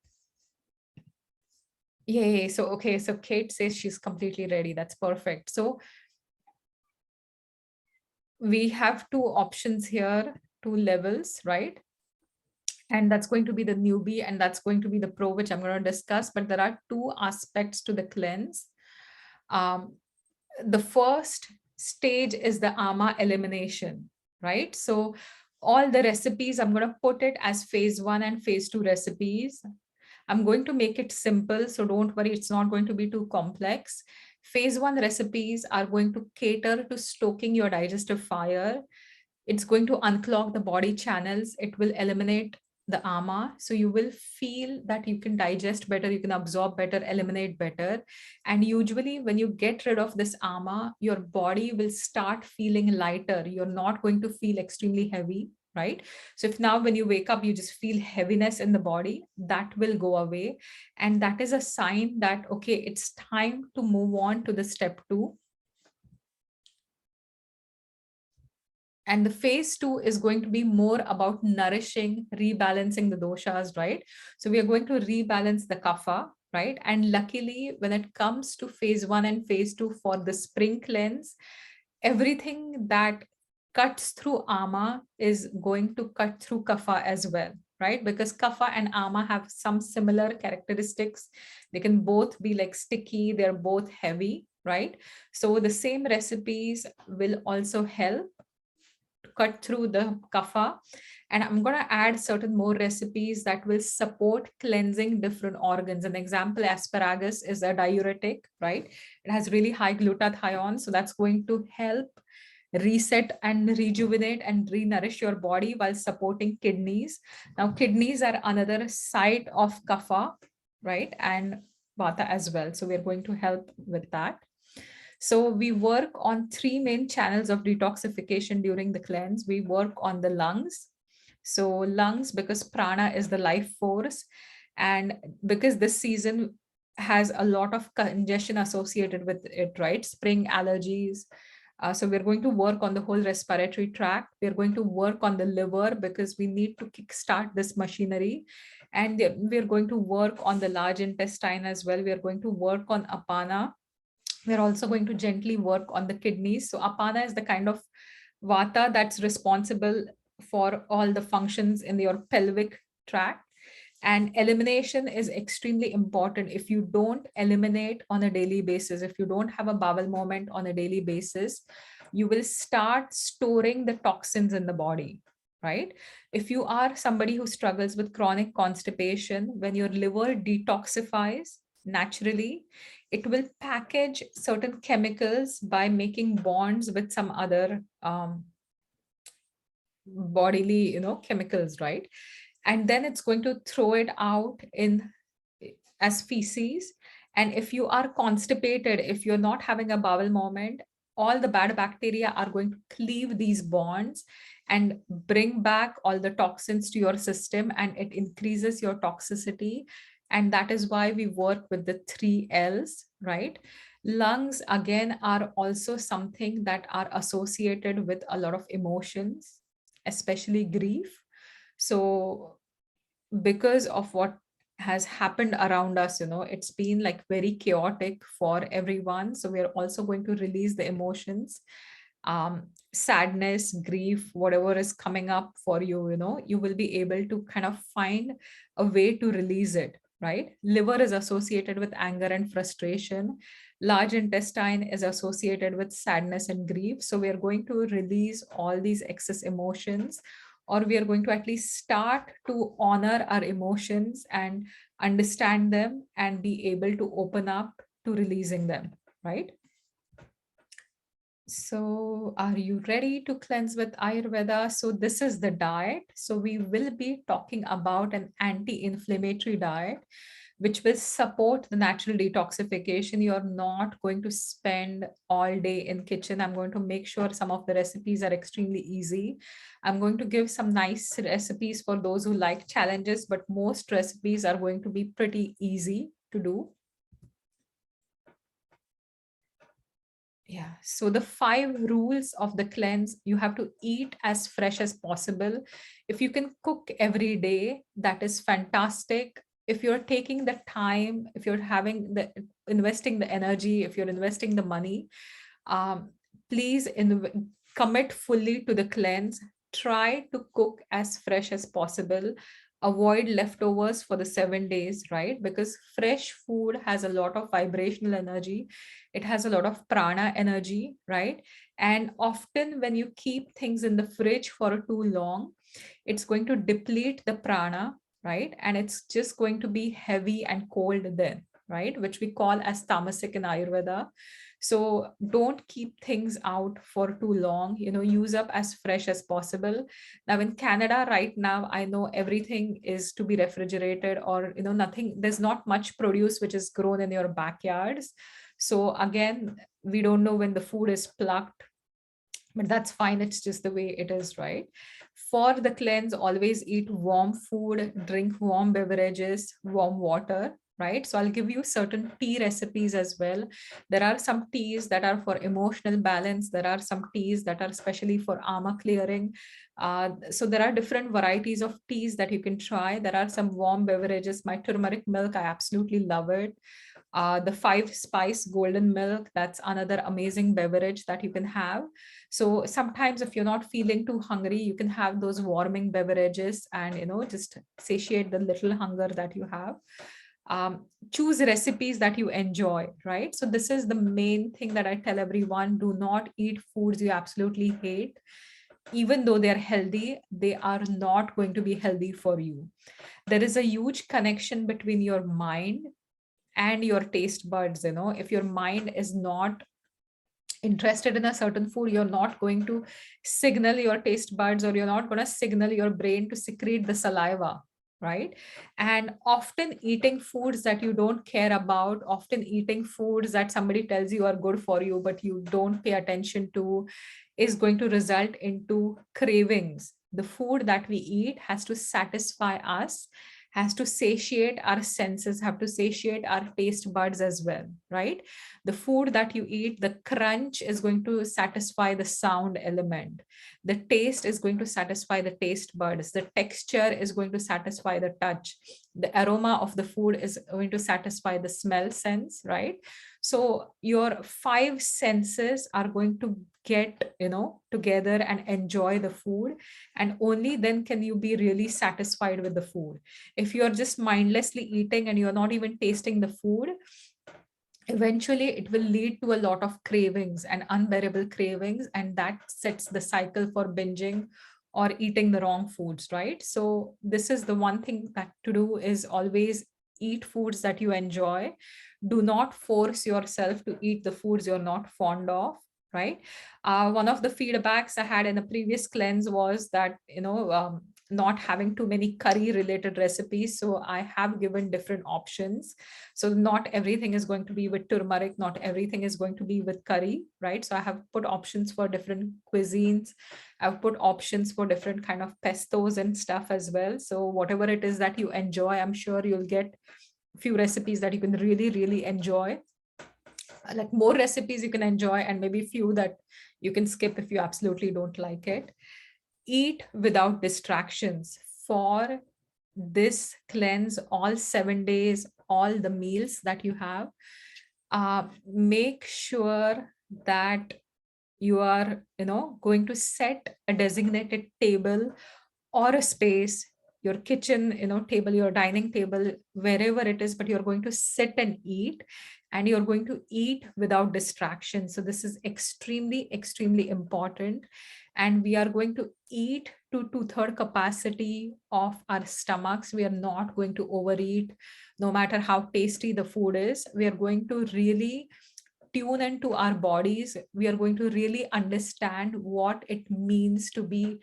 yay. So, okay. So Kate says she's completely ready. That's perfect. So we have two options here, two levels, right? And that's going to be the newbie and that's going to be the pro, which I'm going to discuss. But there are two aspects to the cleanse. Um, the first stage is the ama elimination, right? So all the recipes, I'm going to put it as phase 1 and phase 2 recipes. I'm going to make it simple, so don't worry, it's not going to be too complex. Phase 1 recipes are going to cater to stoking your digestive fire. It's going to unclog the body channels. It will eliminate the ama. So you will feel that you can digest better, you can absorb better, eliminate better. And usually when you get rid of this ama, your body will start feeling lighter. You're not going to feel extremely heavy, right? So if now when you wake up, you just feel heaviness in the body, that will go away. And that is a sign that, okay, it's time to move on to the step 2. And the phase 2 is going to be more about nourishing, rebalancing the doshas, right? So we are going to rebalance the kapha, right? And luckily, when it comes to phase 1 and phase 2 for the spring cleanse, everything that cuts through ama is going to cut through kapha as well, right? Because kapha and ama have some similar characteristics. They can both be like sticky, they're both heavy, right? So the same recipes will also help cut through the kapha. And I'm going to add certain more recipes that will support cleansing different organs. An example, asparagus is a diuretic, right? It has really high glutathione. So that's going to help reset and rejuvenate and re-nourish your body while supporting kidneys. Now, kidneys are another site of kapha, right? And vata as well. So we're going to help with that. So we work on 3 main channels of detoxification during the cleanse. We work on the lungs. So lungs, because prana is the life force, and because this season has a lot of congestion associated with it, right? Spring allergies. So we're going to work on the whole respiratory tract. We're going to work on the liver because we need to kickstart this machinery. And we're going to work on the large intestine as well. We're going to work on apana. We're also going to gently work on the kidneys. So apana is the kind of vata that's responsible for all the functions in your pelvic tract. And elimination is extremely important. If you don't eliminate on a daily basis, if you don't have a bowel movement on a daily basis, you will start storing the toxins in the body, right? If you are somebody who struggles with chronic constipation, when your liver detoxifies, naturally. It will package certain chemicals by making bonds with some other bodily, chemicals, right? And then it's going to throw it out in as feces. And if you are constipated, if you're not having a bowel movement, all the bad bacteria are going to cleave these bonds and bring back all the toxins to your system, and it increases your toxicity. And that is why we work with the 3 L's, right? Lungs again are also something that are associated with a lot of emotions, especially grief. So because of what has happened around us, it's been like very chaotic for everyone. So we're also going to release the emotions, sadness, grief, whatever is coming up for you, you will be able to kind of find a way to release it, right? Liver is associated with anger and frustration. Large intestine is associated with sadness and grief. So we are going to release all these excess emotions, or we are going to at least start to honor our emotions and understand them and be able to open up to releasing them, right? So are you ready to cleanse with Ayurveda? So this is the diet. So we will be talking about an anti-inflammatory diet, which will support the natural detoxification. You're not going to spend all day in kitchen. I'm going to make sure some of the recipes are extremely easy. I'm going to give some nice recipes for those who like challenges, but most recipes are going to be pretty easy to do. Yeah. So the 5 rules of the cleanse: you have to eat as fresh as possible. If you can cook every day, that is fantastic. If you're taking the time, if you're having the investing the energy, if you're investing the money, um, please commit fully to the cleanse. Try to cook as fresh as possible. Avoid leftovers for the 7 days, right? Because fresh food has a lot of vibrational energy. It has a lot of prana energy, right? And often when you keep things in the fridge for too long, it's going to deplete the prana, right? And it's just going to be heavy and cold then, right? Which we call as tamasic in Ayurveda. So don't keep things out for too long, use up as fresh as possible. Now in Canada right now, I know everything is to be refrigerated, or, nothing, there's not much produce which is grown in your backyards. So again, we don't know when the food is plucked, but that's fine. It's just the way it is, right? For the cleanse, always eat warm food, drink warm beverages, warm water, right? So I'll give you certain tea recipes as well. There are some teas that are for emotional balance. There are some teas that are especially for armor clearing. So there are different varieties of teas that you can try. There are some warm beverages. My turmeric milk, I absolutely love it. The 5 spice golden milk, that's another amazing beverage that you can have. So sometimes if you're not feeling too hungry, you can have those warming beverages and, just satiate the little hunger that you have. Choose recipes that you enjoy, right? So this is the main thing that I tell everyone: do not eat foods you absolutely hate. Even though they're healthy, they are not going to be healthy for you. There is a huge connection between your mind and your taste buds. If your mind is not interested in a certain food, you're not going to signal your taste buds, or you're not going to signal your brain to secrete the saliva, right? And often eating foods that you don't care about, often eating foods that somebody tells you are good for you but you don't pay attention to, is going to result into cravings. The food that we eat has to satisfy us, has to satiate our senses, have to satiate our taste buds as well, right? The food that you eat, the crunch is going to satisfy the sound element. The taste is going to satisfy the taste buds. The texture is going to satisfy the touch. The aroma of the food is going to satisfy the smell sense, right? So your 5 senses are going to get, together and enjoy the food. And only then can you be really satisfied with the food. If you're just mindlessly eating and you're not even tasting the food, eventually it will lead to a lot of cravings and unbearable cravings, and that sets the cycle for binging or eating the wrong foods, right? So this is the one thing that to do is always eat foods that you enjoy. Do not force yourself to eat the foods you're not fond of, right? One of the feedbacks I had in a previous cleanse was that, not having too many curry related recipes. So I have given different options. So not everything is going to be with turmeric, not everything is going to be with curry, right? So I have put options for different cuisines. I've put options for different kind of pestos and stuff as well. So whatever it is that you enjoy, I'm sure you'll get a few recipes that you can really, really enjoy. Like more recipes you can enjoy, and maybe few that you can skip if you absolutely don't like it. Eat without distractions. For this cleanse, all 7 days, all the meals that you have, make sure that you are, going to set a designated table or a space, your kitchen, table, your dining table, wherever it is, but you're going to sit and eat, and you're going to eat without distraction. So this is extremely, extremely important. And we are going to eat to two-third capacity of our stomachs. We are not going to overeat, no matter how tasty the food is. We are going to really tune into our bodies. We are going to really understand what it means to be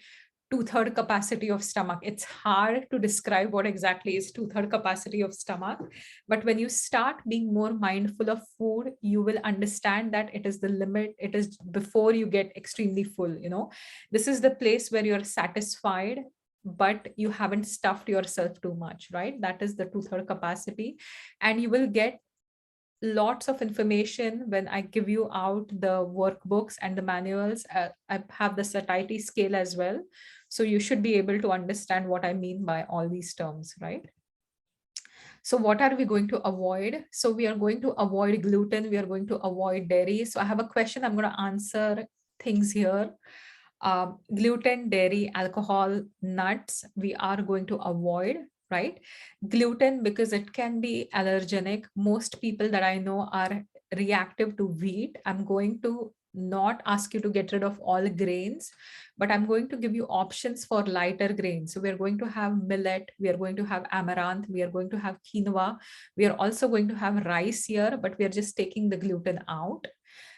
two-third capacity of stomach. It's hard to describe what exactly is two-third capacity of stomach, but when you start being more mindful of food, you will understand that it is the limit. It is before you get extremely full. This is the place where you're satisfied, but you haven't stuffed yourself too much, right? That is the two-third capacity. And you will get lots of information when I give you out the workbooks and the manuals. I have the satiety scale as well. So you should be able to understand what I mean by all these terms, right? So what are we going to avoid? So we are going to avoid gluten. We are going to avoid dairy. So I have a question. I'm going to answer things here. Gluten, dairy, alcohol, nuts, we are going to avoid, right? Gluten, because it can be allergenic. Most people that I know are reactive to wheat. I'm going to not ask you to get rid of all grains, but I'm going to give you options for lighter grains. So we're going to have millet, we are going to have amaranth, we are going to have quinoa. We are also going to have rice here, but we are just taking the gluten out.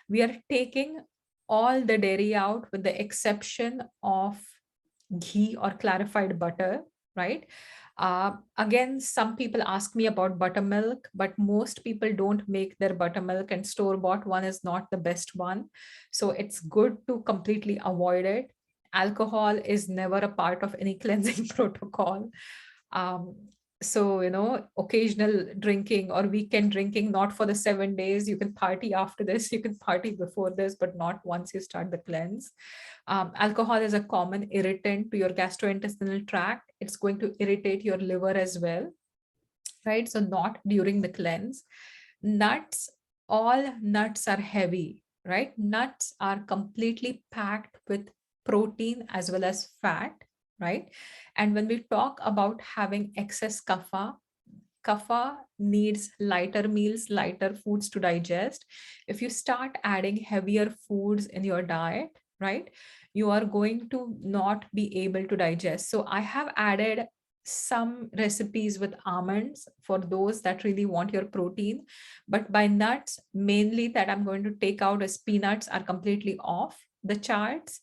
We are taking all the dairy out with the exception of ghee or clarified butter, right? Again, some people ask me about buttermilk, but most people don't make their buttermilk, and store-bought one is not the best one. So it's good to completely avoid it. Alcohol is never a part of any cleansing protocol. Um, so, occasional drinking or weekend drinking, not for the 7 days. You can party after this, you can party before this, but not once you start the cleanse. Alcohol is a common irritant to your gastrointestinal tract. It's going to irritate your liver as well, right? So not during the cleanse. Nuts, all nuts are heavy, right? Nuts are completely packed with protein as well as fat, right? And when we talk about having excess kapha needs lighter meals, lighter foods to digest. If you start adding heavier foods in your diet, right, you are going to not be able to digest. So I have added some recipes with almonds for those that really want your protein, but by nuts, mainly that I'm going to take out as peanuts are completely off the charts.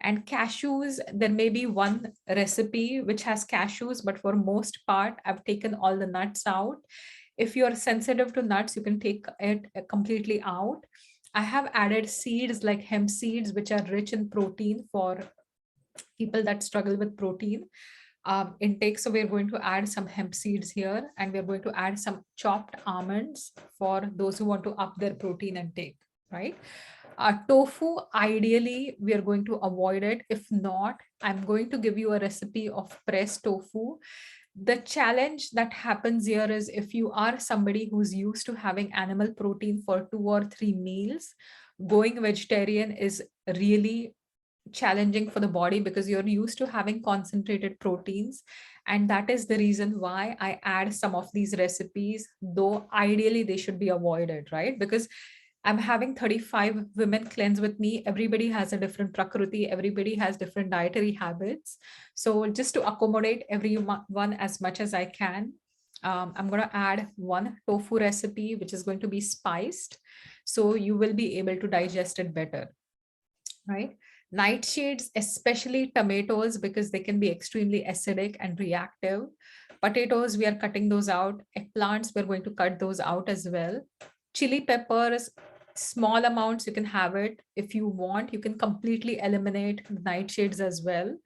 And cashews, there may be one recipe which has cashews, but for most part, I've taken all the nuts out. If you're sensitive to nuts, you can take it completely out. I have added seeds like hemp seeds, which are rich in protein for people that struggle with protein intake. So we're going to add some hemp seeds here, and we're going to add some chopped almonds for those who want to up their protein intake, right? Tofu, ideally, we are going to avoid it. If not, I'm going to give you a recipe of pressed tofu. The challenge that happens here is if you are somebody who's used to having animal protein for 2 or 3 meals, going vegetarian is really challenging for the body because you're used to having concentrated proteins. And that is the reason why I add some of these recipes, though ideally they should be avoided, right? Because I'm having 35 women cleanse with me. Everybody has a different prakriti. Everybody has different dietary habits. So just to accommodate everyone as much as I can, I'm going to add one tofu recipe, which is going to be spiced. So you will be able to digest it better, right? Nightshades, especially tomatoes, because they can be extremely acidic and reactive. Potatoes, we are cutting those out. Eggplants, we're going to cut those out as well. Chili peppers, small amounts, you can have it. If you want, you can completely eliminate the nightshades as well.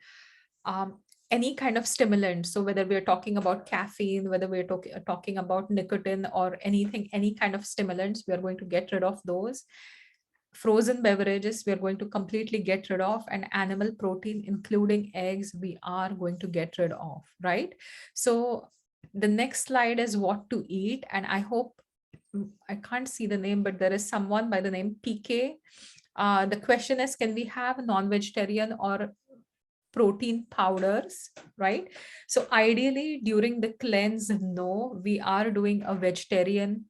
Um, any kind of stimulant. So whether we're talking about caffeine, whether we're talking about nicotine or anything, any kind of stimulants, we are going to get rid of those. Frozen beverages, we are going to completely get rid of, and animal protein, including eggs, we are going to get rid of, right? So the next slide is what to eat. And I hope, I can't see the name, but there is someone by the name PK. The question is, can we have non-vegetarian or protein powders, right? So ideally during the cleanse, no, we are doing a vegetarian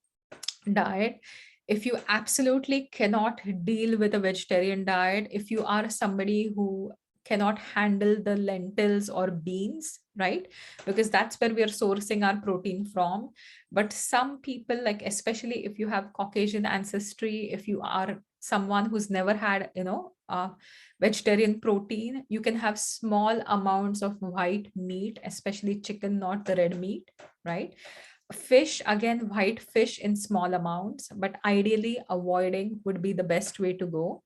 diet. If you absolutely cannot deal with a vegetarian diet, if you are somebody who cannot handle the lentils or beans, right? Because that's where we are sourcing our protein from. But some people, like especially if you have Caucasian ancestry, if you are someone who's never had, vegetarian protein, you can have small amounts of white meat, especially chicken, not the red meat, right? Fish, again, white fish in small amounts, but ideally avoiding would be the best way to go.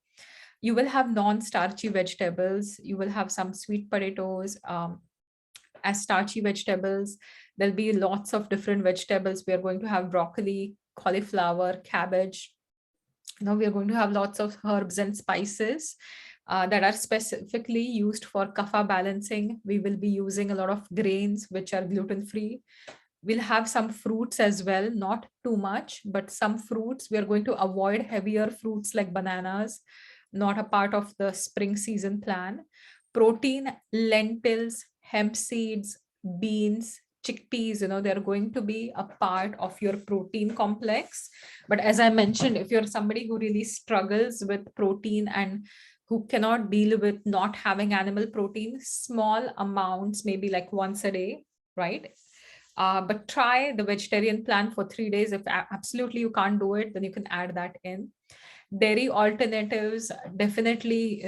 You will have non-starchy vegetables. You will have some sweet potatoes as starchy vegetables. There'll be lots of different vegetables. We are going to have broccoli, cauliflower, cabbage. We are going to have lots of herbs and spices that are specifically used for kapha balancing. We will be using a lot of grains, which are gluten-free. We'll have some fruits as well, not too much, but some fruits. We are going to avoid heavier fruits like bananas, not a part of the spring season plan. Protein, lentils, hemp seeds, beans, chickpeas, they're going to be a part of your protein complex. But as I mentioned, if you're somebody who really struggles with protein and who cannot deal with not having animal protein, small amounts, maybe like once a day, right? But try the vegetarian plan for 3 days. If absolutely you can't do it, then you can add that in. Dairy alternatives, definitely,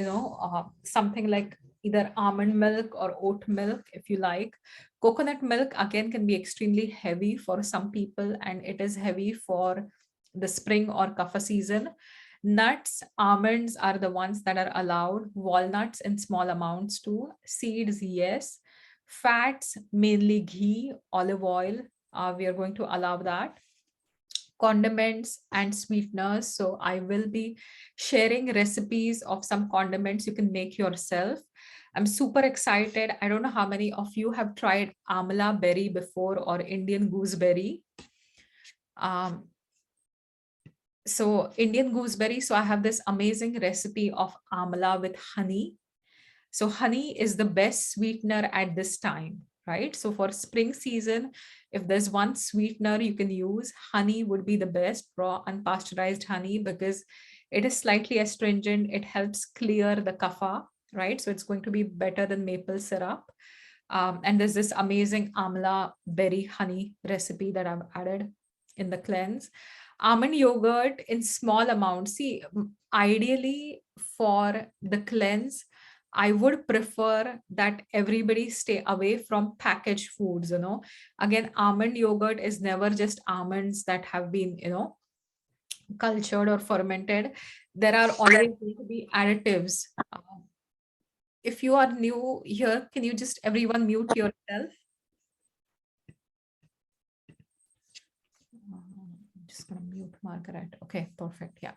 something like either almond milk or oat milk, if you like. Coconut milk, again, can be extremely heavy for some people, and it is heavy for the spring or kapha season. Nuts, almonds are the ones that are allowed. Walnuts in small amounts too. Seeds, yes. Fats, mainly ghee, olive oil, we are going to allow that. Condiments and sweeteners. So I will be sharing recipes of some condiments you can make yourself. I'm super excited. I don't know how many of you have tried amla berry before or Indian gooseberry. So Indian gooseberry. So I have this amazing recipe of amla with honey. So honey is the best sweetener at this time, right? So for spring season, if there's one sweetener you can use, honey would be the best, raw unpasteurized honey, because it is slightly astringent. It helps clear the kapha, right? So it's going to be better than maple syrup. And there's this amazing amla berry honey recipe that I've added in the cleanse. Almond yogurt in small amounts. See, ideally for the cleanse, I would prefer that everybody stay away from packaged foods, Again, almond yogurt is never just almonds that have been, cultured or fermented. There are always going to be additives. If you are new here, can you just everyone mute yourself? I'm just going to mute Margaret. Okay, perfect. Yeah.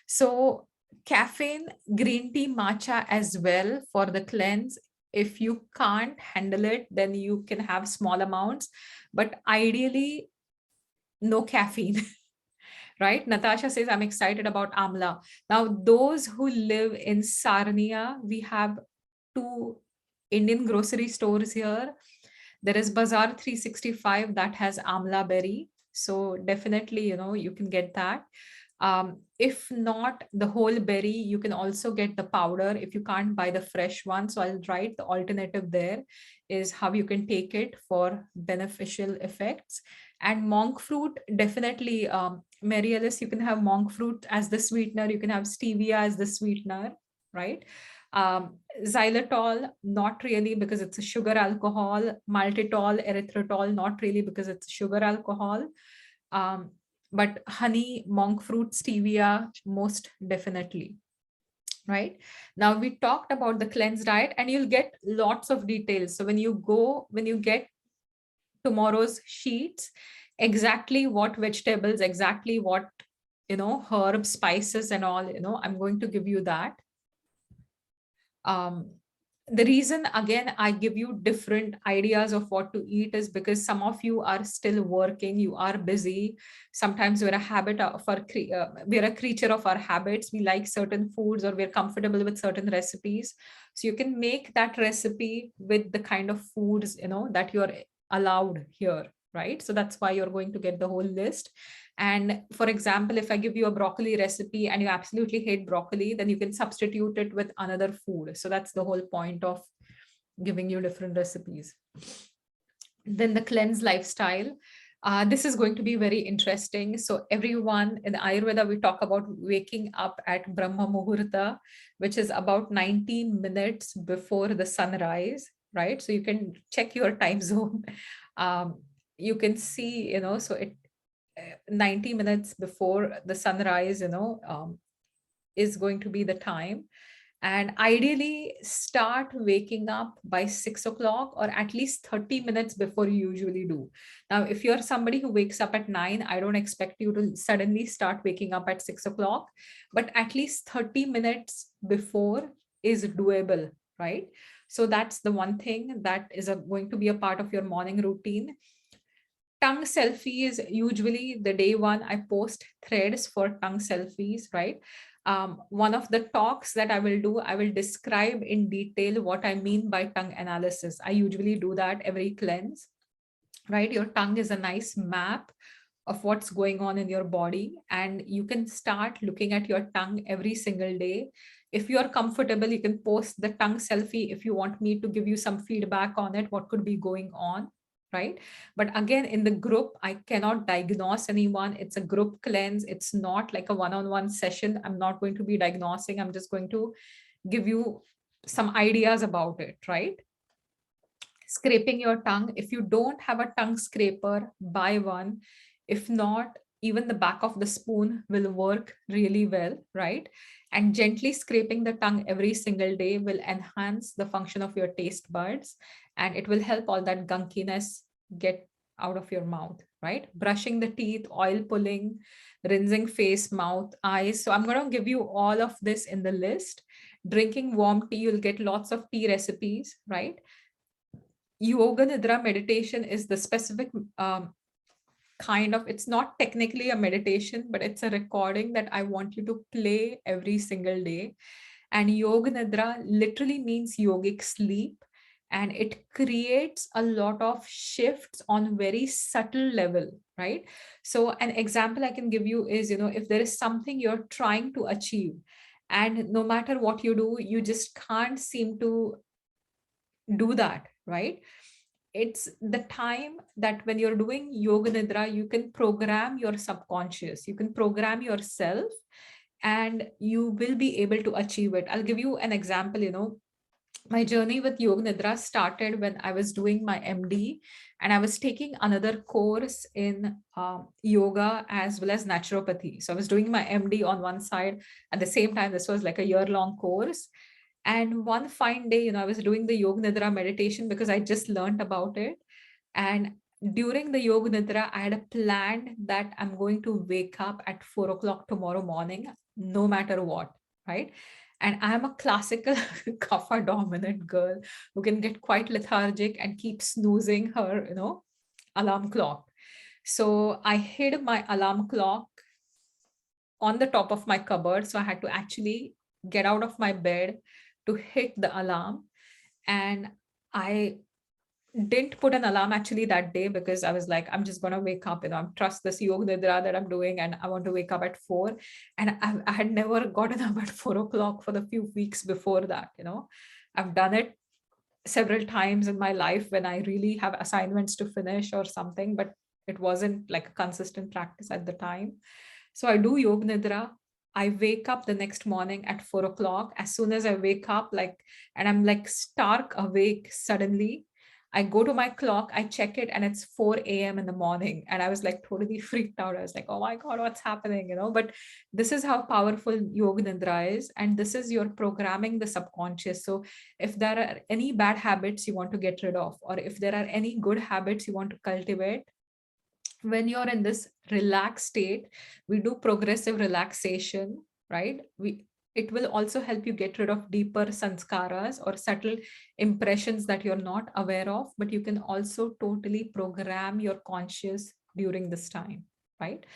So caffeine, green tea, matcha as well for the cleanse. If you can't handle it, then you can have small amounts, but ideally no caffeine. Right? Natasha says, I'm excited about amla. Now, those who live in Sarnia, we have two Indian grocery stores here. There is Bazaar 365 that has amla berry. So definitely, you can get that. If not the whole berry, you can also get the powder if you can't buy the fresh one. So I'll write the alternative there. is how you can take it for beneficial effects. And monk fruit, definitely, Mary Alice, you can have monk fruit as the sweetener, you can have stevia as the sweetener, right? Xylitol, not really, because it's a sugar alcohol. Maltitol, erythritol, not really, because it's a sugar alcohol. Um, but honey, monk fruit, stevia, most definitely. Right now, we talked about the cleanse diet, and you'll get lots of details. So when you get tomorrow's sheets, exactly what vegetables, exactly what, herbs, spices, and all, I'm going to give you that. um, the reason again I give you different ideas of what to eat is because some of you are still working, you are busy. Sometimes we're a habit of we're a creature of our habits. We like certain foods, or we're comfortable with certain recipes. So you can make that recipe with the kind of foods that you're allowed here, right? So that's why you're going to get the whole list. And for example, if I give you a broccoli recipe and you absolutely hate broccoli, then you can substitute it with another food. So that's the whole point of giving you different recipes. Then the cleanse lifestyle. This is going to be very interesting. So everyone in Ayurveda, we talk about waking up at Brahma Muhurta, which is about 19 minutes before the sunrise, right? So you can check your time zone. You can see, so it 90 minutes before the sunrise, is going to be the time. And ideally, start waking up by 6 o'clock, or at least 30 minutes before you usually do. Now, if you're somebody who wakes up at 9, I don't expect you to suddenly start waking up at 6 o'clock, but at least 30 minutes before is doable, right? So that's the one thing that is going to be a part of your morning routine. Tongue selfies, usually the day one I post threads for tongue selfies, right? One of the talks that I will do, I will describe in detail what I mean by tongue analysis. I usually do that every cleanse, right? Your tongue is a nice map of what's going on in your body, and you can start looking at your tongue every single day. If you're comfortable, you can post the tongue selfie if you want me to give you some feedback on it, what could be going on, right? But again, in the group, I cannot diagnose anyone. It's a group cleanse. It's not like a one-on-one session. I'm not going to be diagnosing. I'm just going to give you some ideas about it, right? Scraping your tongue. If you don't have a tongue scraper, buy one. If not, even the back of the spoon will work really well, right? And gently scraping the tongue every single day will enhance the function of your taste buds, and it will help all that gunkiness get out of your mouth, right? Brushing the teeth, oil pulling, rinsing face, mouth, eyes. So I'm going to give you all of this in the list. Drinking warm tea, you'll get lots of tea recipes, right? Yoga Nidra meditation is the specific kind of, it's not technically a meditation, but it's a recording that I want you to play every single day. And Yoga Nidra literally means yogic sleep, and it creates a lot of shifts on very subtle level, right? So an example I can give you is, if there is something you're trying to achieve, and no matter what you do, you just can't seem to do that, right? It's the time that when you're doing yoga nidra, you can program your subconscious, you can program yourself, and you will be able to achieve it. I'll give you an example. My journey with yoga nidra started when I was doing my MD, and I was taking another course in yoga as well as naturopathy. So I was doing my MD on one side at the same time. This was like a year-long course. And one fine day, I was doing the Yoga Nidra meditation because I just learned about it. And during the Yoga Nidra, I had a plan that I'm going to wake up at 4 o'clock tomorrow morning, no matter what, right? And I'm a classical kapha dominant girl who can get quite lethargic and keep snoozing her, alarm clock. So I hid my alarm clock on the top of my cupboard. So I had to actually get out of my bed to hit the alarm. And I didn't put an alarm actually that day because I was like, I'm just going to wake up, I'm trust this yoga nidra that I'm doing, and I want to wake up at 4. And I had never gotten up at 4 o'clock for the few weeks before that. I've done it several times in my life when I really have assignments to finish or something, but it wasn't like a consistent practice at the time. So I do Yog Nidra. I wake up the next morning at 4 o'clock. As soon as I wake up, like, and I'm like stark awake suddenly, I go to my clock, I check it, and it's 4 a.m. in the morning. And I was like totally freaked out. I was like, oh my God, what's happening? But this is how powerful Yoga Nidra is. And this is your programming the subconscious. So if there are any bad habits you want to get rid of, or if there are any good habits you want to cultivate, when you're in this relaxed state, we do progressive relaxation, right? It will also help you get rid of deeper sanskaras or subtle impressions that you're not aware of, but you can also totally program your conscious during this time, right?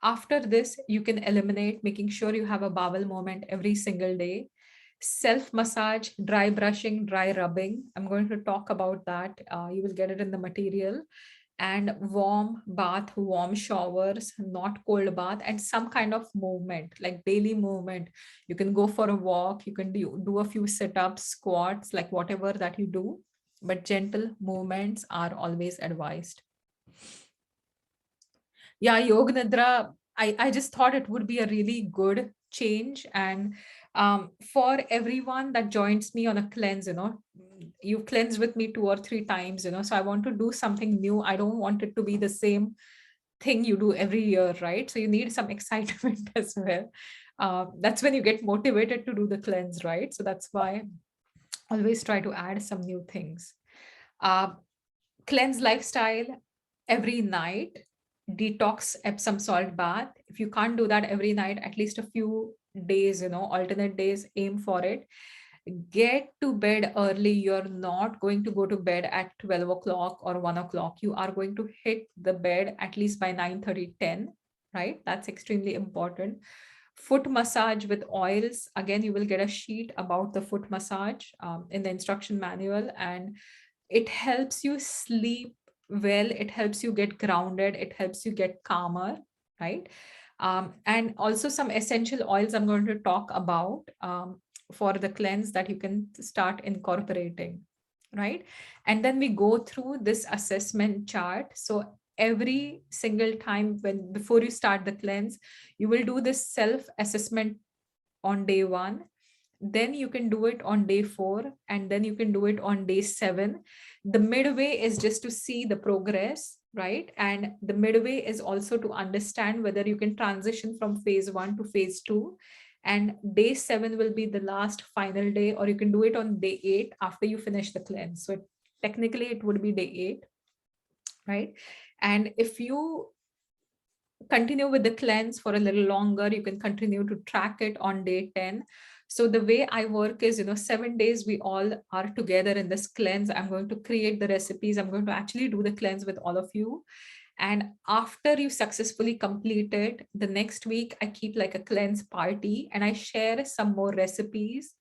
After this, you can eliminate making sure you have a bowel moment every single day. Self massage, dry brushing, dry rubbing. I'm going to talk about that. You will get it in the material. And warm bath, warm showers, not cold bath, and some kind of movement, like daily movement. You can go for a walk, you can do a few sit-ups, squats, like whatever that you do, but gentle movements are always advised. Yeah, Yoga Nidra, I just thought it would be a really good change. And for everyone that joins me on a cleanse, you cleanse with me 2 or 3 times, so I want to do something new. I don't want it to be the same thing you do every year, right? So you need some excitement as well. That's when you get motivated to do the cleanse, right? So that's why always try to add some new things. Uh, Cleanse lifestyle every night, detox Epsom salt bath. If you can't do that every night, at least a few days, alternate days, aim for it. Get to bed early. You're not going to go to bed at 12 o'clock or 1 o'clock. You are going to hit the bed at least by 9:30, 10, right? That's extremely important. Foot massage with oils. Again, you will get a sheet about the foot massage in the instruction manual, and it helps you sleep well, it helps you get grounded, it helps you get calmer, right? And also some essential oils I'm going to talk about for the cleanse that you can start incorporating, right? And then we go through this assessment chart. So every single time when before you start the cleanse, you will do this self assessment on day 1, then you can do it on day 4, and then you can do it on day 7. The midway is just to see the progress, right? And the midway is also to understand whether you can transition from phase 1 to phase 2, and day 7 will be the last final day, or you can do it on day 8 after you finish the cleanse. So technically it would be day 8, right? And if you continue with the cleanse for a little longer, you can continue to track it on day 10. So the way I work is, 7 days we all are together in this cleanse. I'm going to create the recipes. I'm going to actually do the cleanse with all of you. And after you successfully complete it, the next week I keep like a cleanse party, and I share some more recipes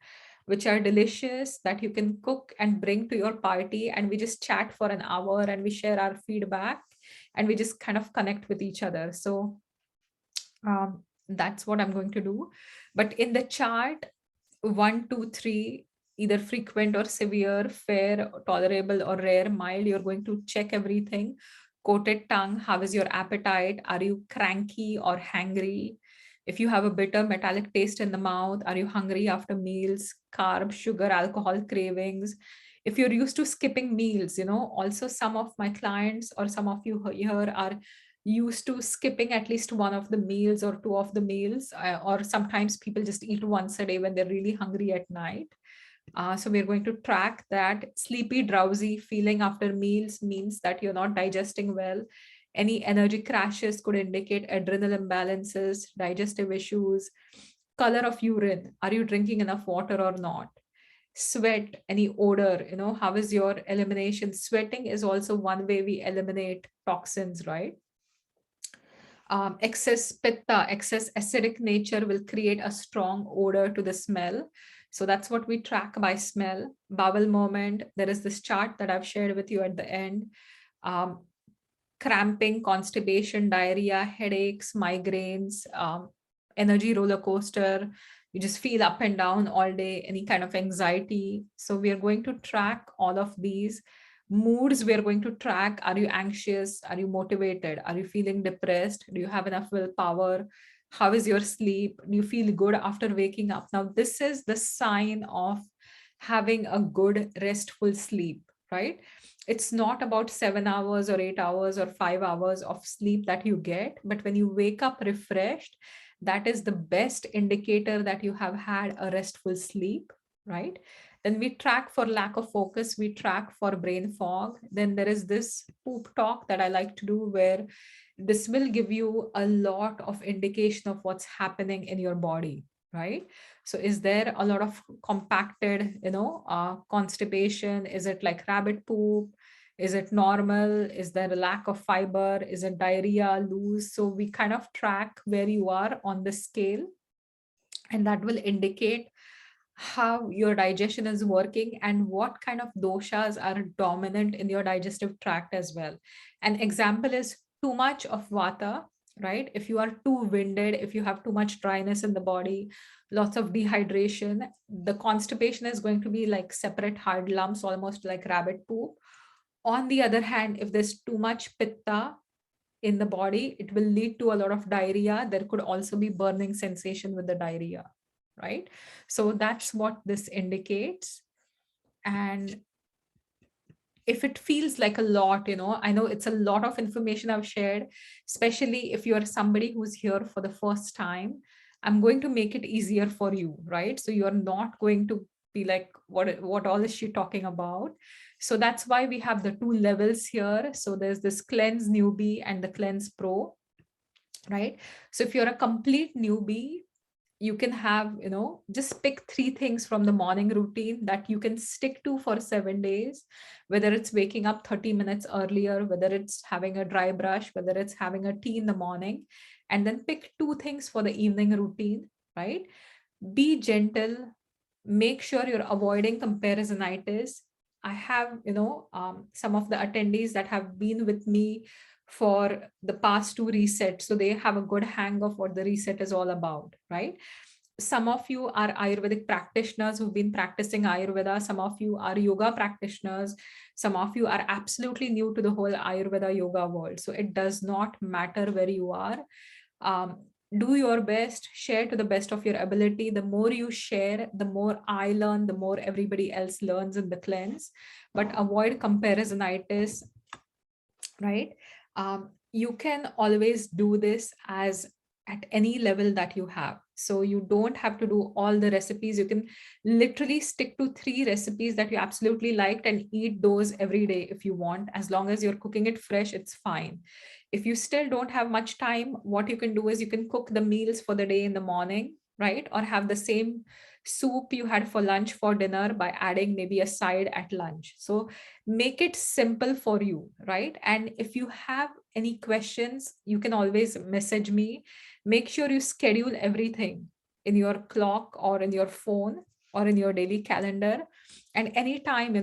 which are delicious that you can cook and bring to your party. And we just chat for an hour and we share our feedback, and we just kind of connect with each other. So that's what I'm going to do. But in the chart, 1, 2, 3, either frequent or severe, fair, tolerable, or rare, mild, you're going to check everything. Coated tongue, how is your appetite? Are you cranky or hangry? If you have a bitter metallic taste in the mouth, are you hungry after meals? Carb, sugar, alcohol cravings. If you're used to skipping meals, also some of my clients or some of you here are used to skipping at least one of the meals or two of the meals, or sometimes people just eat once a day when they're really hungry at night. So we're going to track that. Sleepy, drowsy feeling after meals means that you're not digesting well. Any energy crashes could indicate adrenal imbalances, digestive issues. Color of urine, are you drinking enough water or not? Sweat, any odor, how is your elimination? Sweating is also one way we eliminate toxins, right? Excess pitta, excess acidic nature will create a strong odor to the smell. So that's what we track by smell. Bowel movement, there is this chart that I've shared with you at the end. Um, Cramping, constipation, diarrhea, headaches, migraines, energy roller coaster, you just feel up and down all day, any kind of anxiety. So we are going to track all of these moods. We are going to track, are you anxious, are you motivated, are you feeling depressed, do you have enough willpower, how is your sleep, do you feel good after waking up. Now this is the sign of having a good restful sleep, right? It's not about 7 hours or 8 hours or 5 hours of sleep that you get, but when you wake up refreshed, that is the best indicator that you have had a restful sleep, right? Then we track for lack of focus, we track for brain fog. Then there is this poop talk that I like to do, where this will give you a lot of indication of what's happening in your body, right? So is there a lot of compacted, constipation? Is it like rabbit poop? Is it normal? Is there a lack of fiber? Is it diarrhea, loose? So we kind of track where you are on the scale, and that will indicate how your digestion is working and what kind of doshas are dominant in your digestive tract as well. An example is too much of vata, right? If you are too winded, if you have too much dryness in the body, lots of dehydration, the constipation is going to be like separate hard lumps, almost like rabbit poop. On the other hand, if there's too much pitta in the body, it will lead to a lot of diarrhea. There could also be burning sensation with the diarrhea, right? So that's what this indicates. And if it feels like a lot, I know it's a lot of information I've shared, especially if you're somebody who's here for the first time, I'm going to make it easier for you, right? So you're not going to be like, what all is she talking about? So that's why we have the two levels here. So there's this cleanse newbie and the cleanse pro, right? So if you're a complete newbie, you can have, just pick 3 things from the morning routine that you can stick to for 7 days, whether it's waking up 30 minutes earlier, whether it's having a dry brush, whether it's having a tea in the morning, and then pick 2 things for the evening routine, right? Be gentle, make sure you're avoiding comparisonitis. I have, some of the attendees that have been with me for the past 2 resets, so they have a good hang of what the reset is all about, right? Some of you are Ayurvedic practitioners who've been practicing Ayurveda. Some of you are yoga practitioners. Some of you are absolutely new to the whole Ayurveda yoga world. So it does not matter where you are. Do your best, share to the best of your ability. The more you share, the more I learn, the more everybody else learns in the cleanse. But avoid comparisonitis, right? You can always do this as at any level that you have. So you don't have to do all the recipes. You can literally stick to 3 recipes that you absolutely liked and eat those every day if you want. As long as you're cooking it fresh, it's fine. If you still don't have much time, what you can do is you can cook the meals for the day in the morning, right? Or have the same soup you had for lunch for dinner by adding maybe a side at lunch. So make it simple for you, right? And if you have any questions, you can always message me. Make sure you schedule everything in your clock or in your phone or in your daily calendar. And anytime,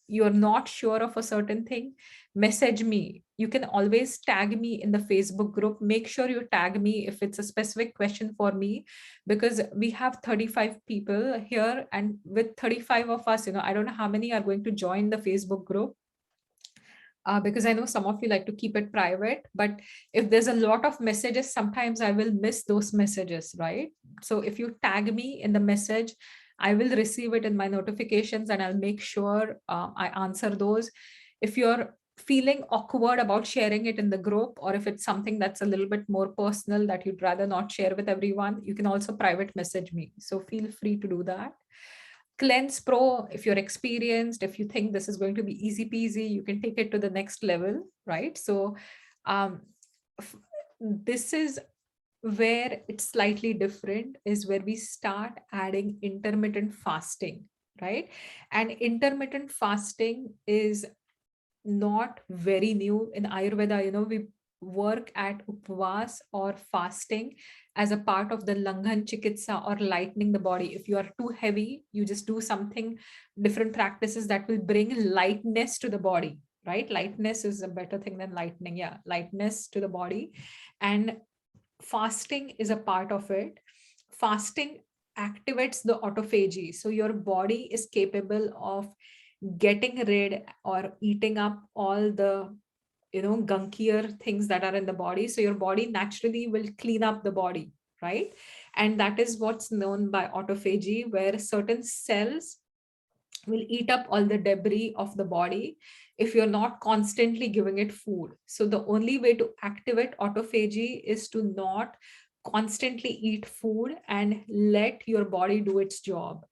you're not sure of a certain thing, message me. You can always tag me in the Facebook group. Make sure you tag me if it's a specific question for me, because we have 35 people here, and with 35 of us, I don't know how many are going to join the Facebook group, because I know some of you like to keep it private, but if there's a lot of messages, sometimes I will miss those messages, right? So if you tag me in the message, I will receive it in my notifications and I'll make sure I answer those. If you're feeling awkward about sharing it in the group, or if it's something that's a little bit more personal that you'd rather not share with everyone, you can also private message me. So feel free to do that. Cleanse Pro, if you're experienced, if you think this is going to be easy peasy, you can take it to the next level, right? So um, this is where it's slightly different, is where we start adding intermittent fasting, right? And intermittent fasting is not very new in Ayurveda. We work at upvas or fasting as a part of the Langhan Chikitsa, or lightening the body. If you are too heavy, you just do something, different practices that will bring lightness to the body, right? Lightness is a better thing than lightening. Yeah, lightness to the body. And fasting is a part of it. Fasting activates the autophagy. So your body is capable of getting rid or eating up all the gunkier things that are in the body. So your body naturally will clean up the body, right? And that is what's known by autophagy, where certain cells will eat up all the debris of the body if you're not constantly giving it food. So the only way to activate autophagy is to not constantly eat food and let your body do its job,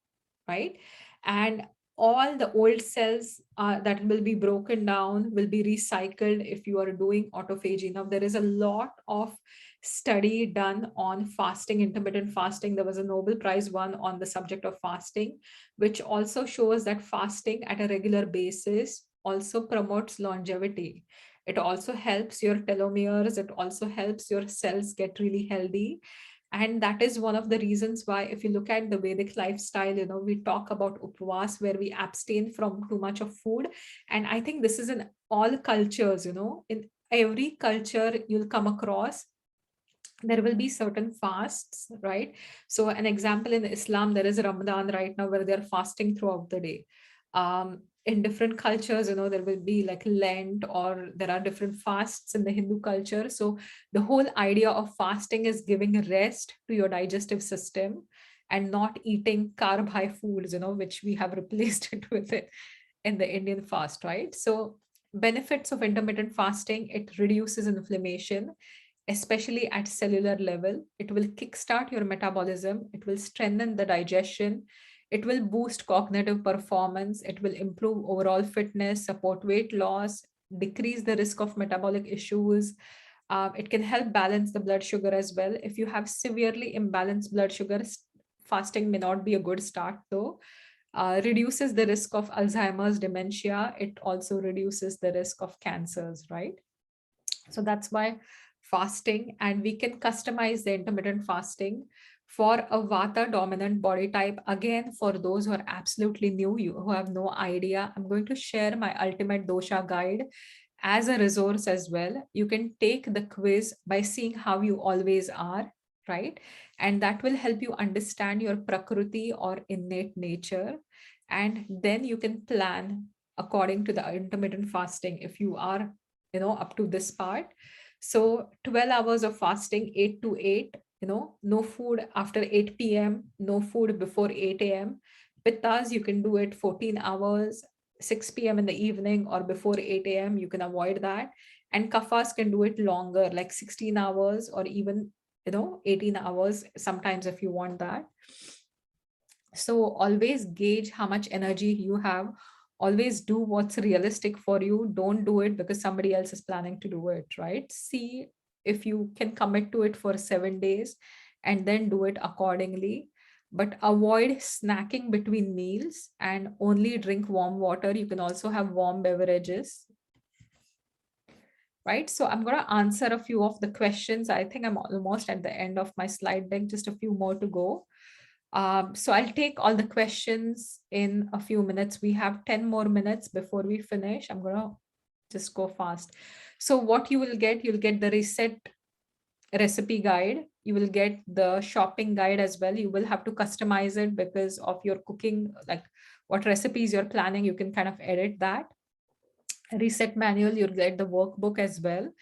right? And all the old cells that will be broken down will be recycled if you are doing autophagy. Now, there is a lot of study done on fasting, intermittent fasting. There was a Nobel Prize one on the subject of fasting, which also shows that fasting at a regular basis also promotes longevity. It also helps your telomeres. It also helps your cells get really healthy. And that is one of the reasons why, if you look at the Vedic lifestyle, we talk about upvas, where we abstain from too much of food. And I think this is in all cultures, in every culture you'll come across, there will be certain fasts, right? So an example, in Islam, there is Ramadan right now where they're fasting throughout the day. In different cultures, there will be like Lent, or there are different fasts in the Hindu culture. So the whole idea of fasting is giving rest to your digestive system and not eating carb high foods, which we have replaced it with it in the Indian fast, right? So benefits of intermittent fasting: it reduces inflammation, especially at cellular level. It will kickstart your metabolism. It will strengthen the digestion. It will boost cognitive performance. It will improve overall fitness, support weight loss, decrease the risk of metabolic issues. It can help balance the blood sugar as well. If you have severely imbalanced blood sugar, fasting may not be a good start though. Reduces the risk of Alzheimer's, dementia. It also reduces the risk of cancers, right? So that's why fasting, and we can customize the intermittent fasting for a vata dominant body type. Again, for those who are absolutely new, you who have no idea, I'm going to share my ultimate dosha guide as a resource as well. You can take the quiz by seeing how you always are, right? And that will help you understand your prakriti or innate nature. And then you can plan according to the intermittent fasting if you are up to this part. So 12 hours of fasting, 8 to 8, no food after 8 p.m., no food before 8 a.m. Pittas, you can do it 14 hours, 6 p.m. in the evening or before 8 a.m. You can avoid that. And kafas can do it longer, like 16 hours or even 18 hours sometimes if you want that. So always gauge how much energy you have. Always do what's realistic for you. Don't do it because somebody else is planning to do it, right? See if you can commit to it for 7 days and then do it accordingly. But avoid snacking between meals and only drink warm water. You can also have warm beverages, right? So I'm going to answer a few of the questions. I think I'm almost at the end of my slide deck, just a few more to go. So I'll take all the questions in a few minutes. We have 10 more minutes before we finish. I'm going to just go fast. So what you will get, you'll get the reset recipe guide. You will get the shopping guide as well. You will have to customize it because of your cooking, like what recipes you're planning, you can kind of edit that. Reset manual, you'll get the workbook as well.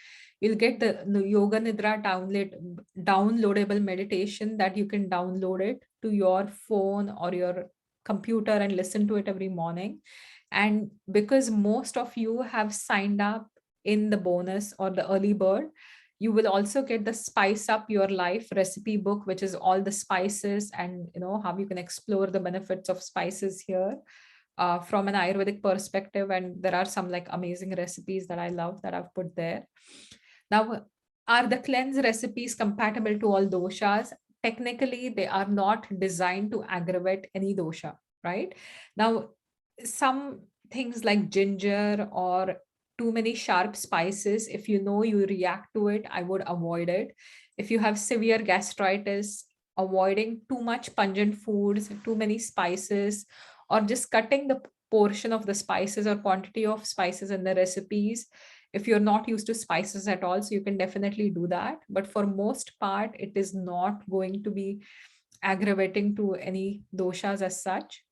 You'll get the Yoga Nidra downloadable meditation that you can download it to your phone or your computer and listen to it every morning. And because most of you have signed up in the bonus or the early bird, you will also get the Spice Up Your Life recipe book, which is all the spices and how you can explore the benefits of spices here from an Ayurvedic perspective. And there are some like amazing recipes that I love that I've put there. Now, are the cleanse recipes compatible to all doshas? Technically, they are not designed to aggravate any dosha, right? Now, some things like ginger or too many sharp spices, if you know you react to it, I would avoid it. If you have severe gastritis, avoiding too much pungent foods, too many spices, or just cutting the portion of the spices or quantity of spices in the recipes if you're not used to spices at all. So you can definitely do that. But for most part, it is not going to be aggravating to any doshas as such,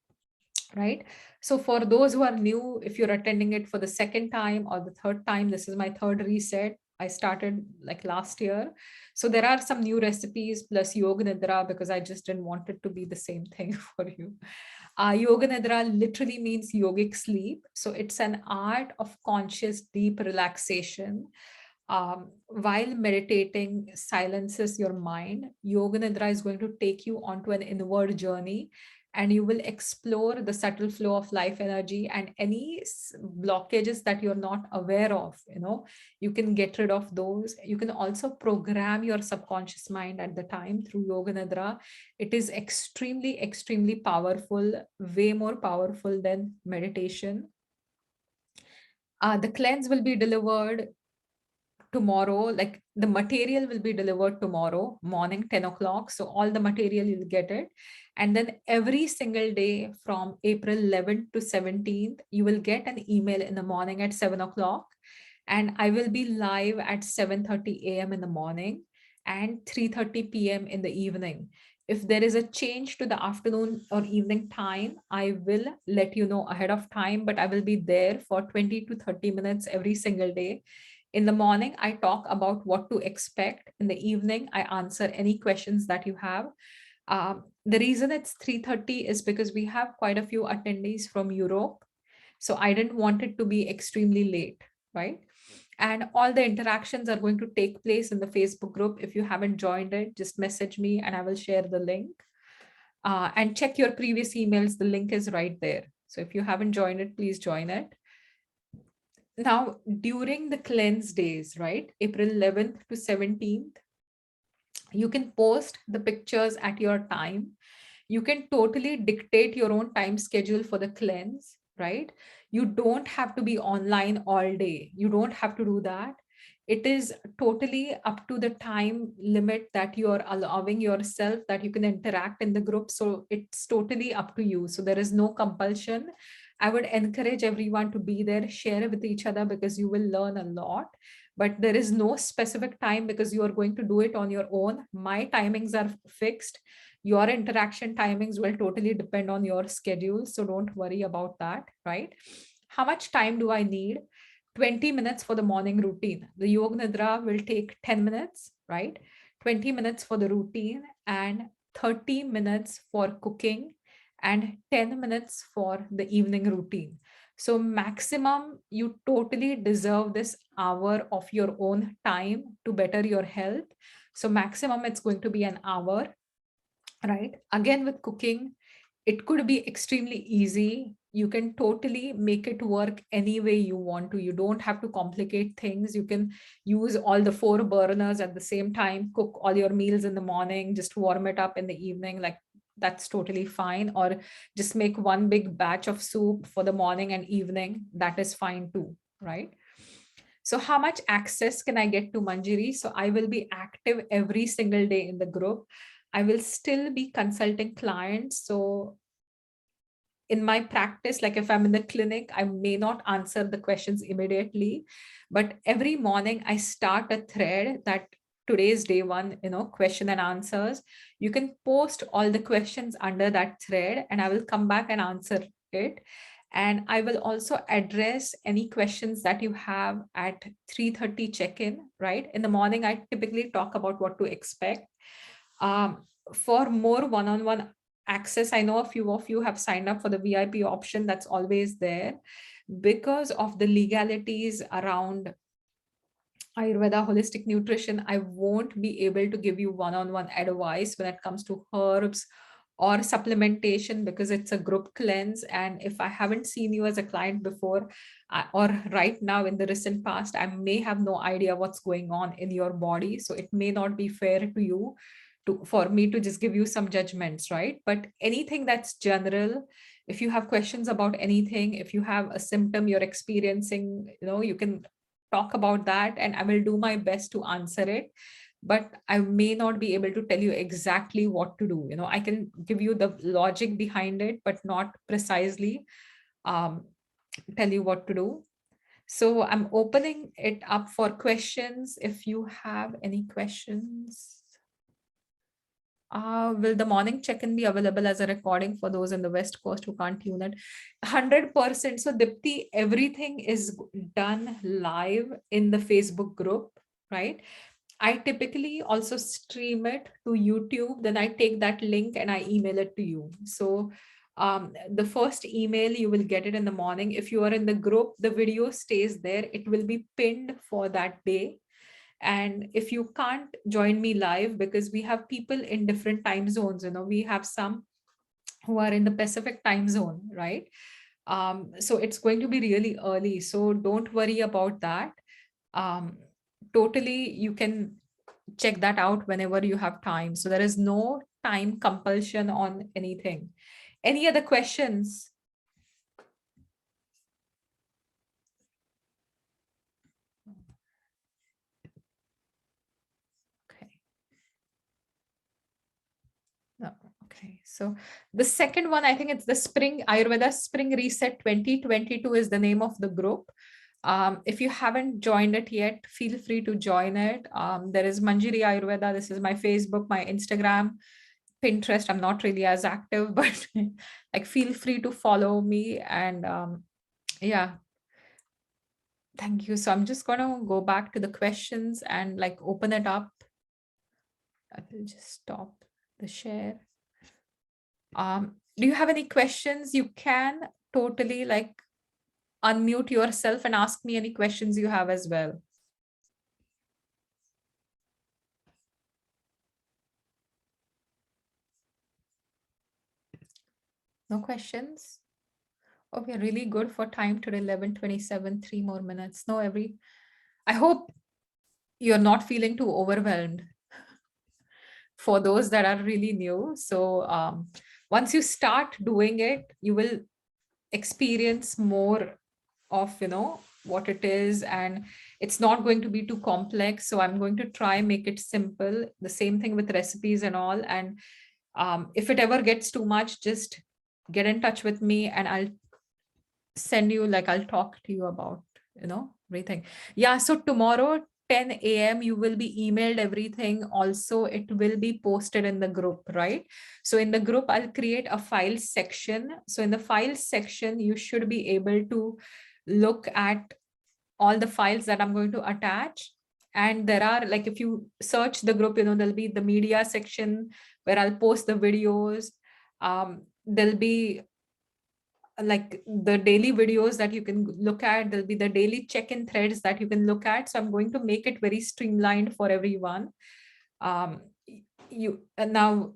right? So for those who are new, if you're attending it for the second time or the third time, this is my third reset. I started like last year. So there are some new recipes plus yoga nidra, because I just didn't want it to be the same thing for you. Yoga nidra literally means yogic sleep. So it's an art of conscious deep relaxation. While meditating silences your mind, yoga nidra is going to take you onto an inward journey, and you will explore the subtle flow of life energy, and any blockages that you're not aware of, you can get rid of those. You can also program your subconscious mind at the time through yoga nidra. It is extremely, extremely powerful, way more powerful than meditation. The cleanse will be delivered tomorrow, like the material will be delivered tomorrow morning 10 o'clock, so all the material you'll get it. And then every single day from April 11th to 17th, you will get an email in the morning at 7 o'clock, and I will be live at 7:30 a.m. in the morning and 3:30 p.m. in the evening. If there is a change to the afternoon or evening time, I will let you know ahead of time, but I will be there for 20 to 30 minutes every single day. In the morning, I talk about what to expect. In the evening, I answer any questions that you have. The reason it's 3:30 is because we have quite a few attendees from Europe. So I didn't want it to be extremely late, right? And all the interactions are going to take place in the Facebook group. If you haven't joined it, just message me and I will share the link. And check your previous emails. The link is right there. So if you haven't joined it, please join it. Now, during the cleanse days, right, April 11th to 17th, you can post the pictures at your time. You can totally dictate your own time schedule for the cleanse, right? You don't have to be online all day. You don't have to do that. It is totally up to the time limit that you're allowing yourself, that you can interact in the group. So it's totally up to you. So there is no compulsion. I would encourage everyone to be there, share with each other, because you will learn a lot. But there is no specific time because you are going to do it on your own. My timings are fixed. Your interaction timings will totally depend on your schedule. So don't worry about that, right? How much time do I need? 20 minutes for the morning routine. The yoga nidra will take 10 minutes, right? 20 minutes for the routine and 30 minutes for cooking and 10 minutes for the evening routine. So maximum, you totally deserve this hour of your own time to better your health. So maximum, it's going to be an hour, right? Again, with cooking, it could be extremely easy. You can totally make it work any way you want to. You don't have to complicate things. You can use all the four burners at the same time, cook all your meals in the morning, just warm it up in the evening. Like, that's totally fine. Or just make one big batch of soup for the morning and evening. That is fine too, right? So how much access can I get to Manjiri? So I will be active every single day in the group. I will still be consulting clients. So in my practice, like if I'm in the clinic, I may not answer the questions immediately, but every morning I start a thread that today's day one, question and answers. You can post all the questions under that thread and I will come back and answer it. And I will also address any questions that you have at 3:30 check-in, right? In the morning, I typically talk about what to expect. For more one-on-one access, I know a few of you have signed up for the VIP option. That's always there. Because of the legalities around Ayurveda holistic nutrition, I won't be able to give you one-on-one advice when it comes to herbs or supplementation, because it's a group cleanse. And if I haven't seen you as a client before, or right now in the recent past, I may have no idea what's going on in your body. So it may not be fair to you for me to just give you some judgments, right? But anything that's general, if you have questions about anything, if you have a symptom you're experiencing, you can talk about that and I will do my best to answer it. But I may not be able to tell you exactly what to do. I can give you the logic behind it, but not precisely um, tell you what to do. So I'm opening it up for questions if you have any questions. Will the morning check-in be available as a recording for those in the West Coast who can't tune it? 100%. So, Dipti, everything is done live in the Facebook group, right? I typically also stream it to YouTube. Then I take that link and I email it to you. So, the first email you will get it in the morning. If you are in the group, the video stays there. It will be pinned for that day. And if you can't join me live, because we have people in different time zones, we have some who are in the Pacific time zone, right? So it's going to be really early. So don't worry about that. Um, Totally, you can check that out whenever you have time. So there is no time compulsion on anything. Any other questions? Okay. No, okay. So the second one, I think it's the Spring Ayurveda Spring Reset 2022 is the name of the group. If you haven't joined it yet, feel free to join it. There is Manjiri Ayurveda. This is my Facebook, my Instagram, Pinterest. I'm not really as active, but like feel free to follow me. And yeah, thank you. So I'm just going to go back to the questions and like open it up. I will just stop the share. Do you have any questions? You can totally like unmute yourself and ask me any questions you have as well. No questions? Oh, we're really good for time today, 11:27, 3 more minutes. No, I hope you're not feeling too overwhelmed for those that are really new. So once you start doing it, you will experience more of, what it is, and it's not going to be too complex. So I'm going to try make it simple. The same thing with recipes and all. And if it ever gets too much, just get in touch with me and I'll talk to you about, everything. Yeah. So tomorrow, 10 a.m., you will be emailed everything. Also, it will be posted in the group, right? So in the group, I'll create a file section. So in the file section, you should be able to look at all the files that I'm going to attach. And there are, like, if you search the group, there'll be the media section where I'll post the videos. There'll be like the daily videos that you can look at. There'll be the daily check-in threads that you can look at. So I'm going to make it very streamlined for everyone. um you Now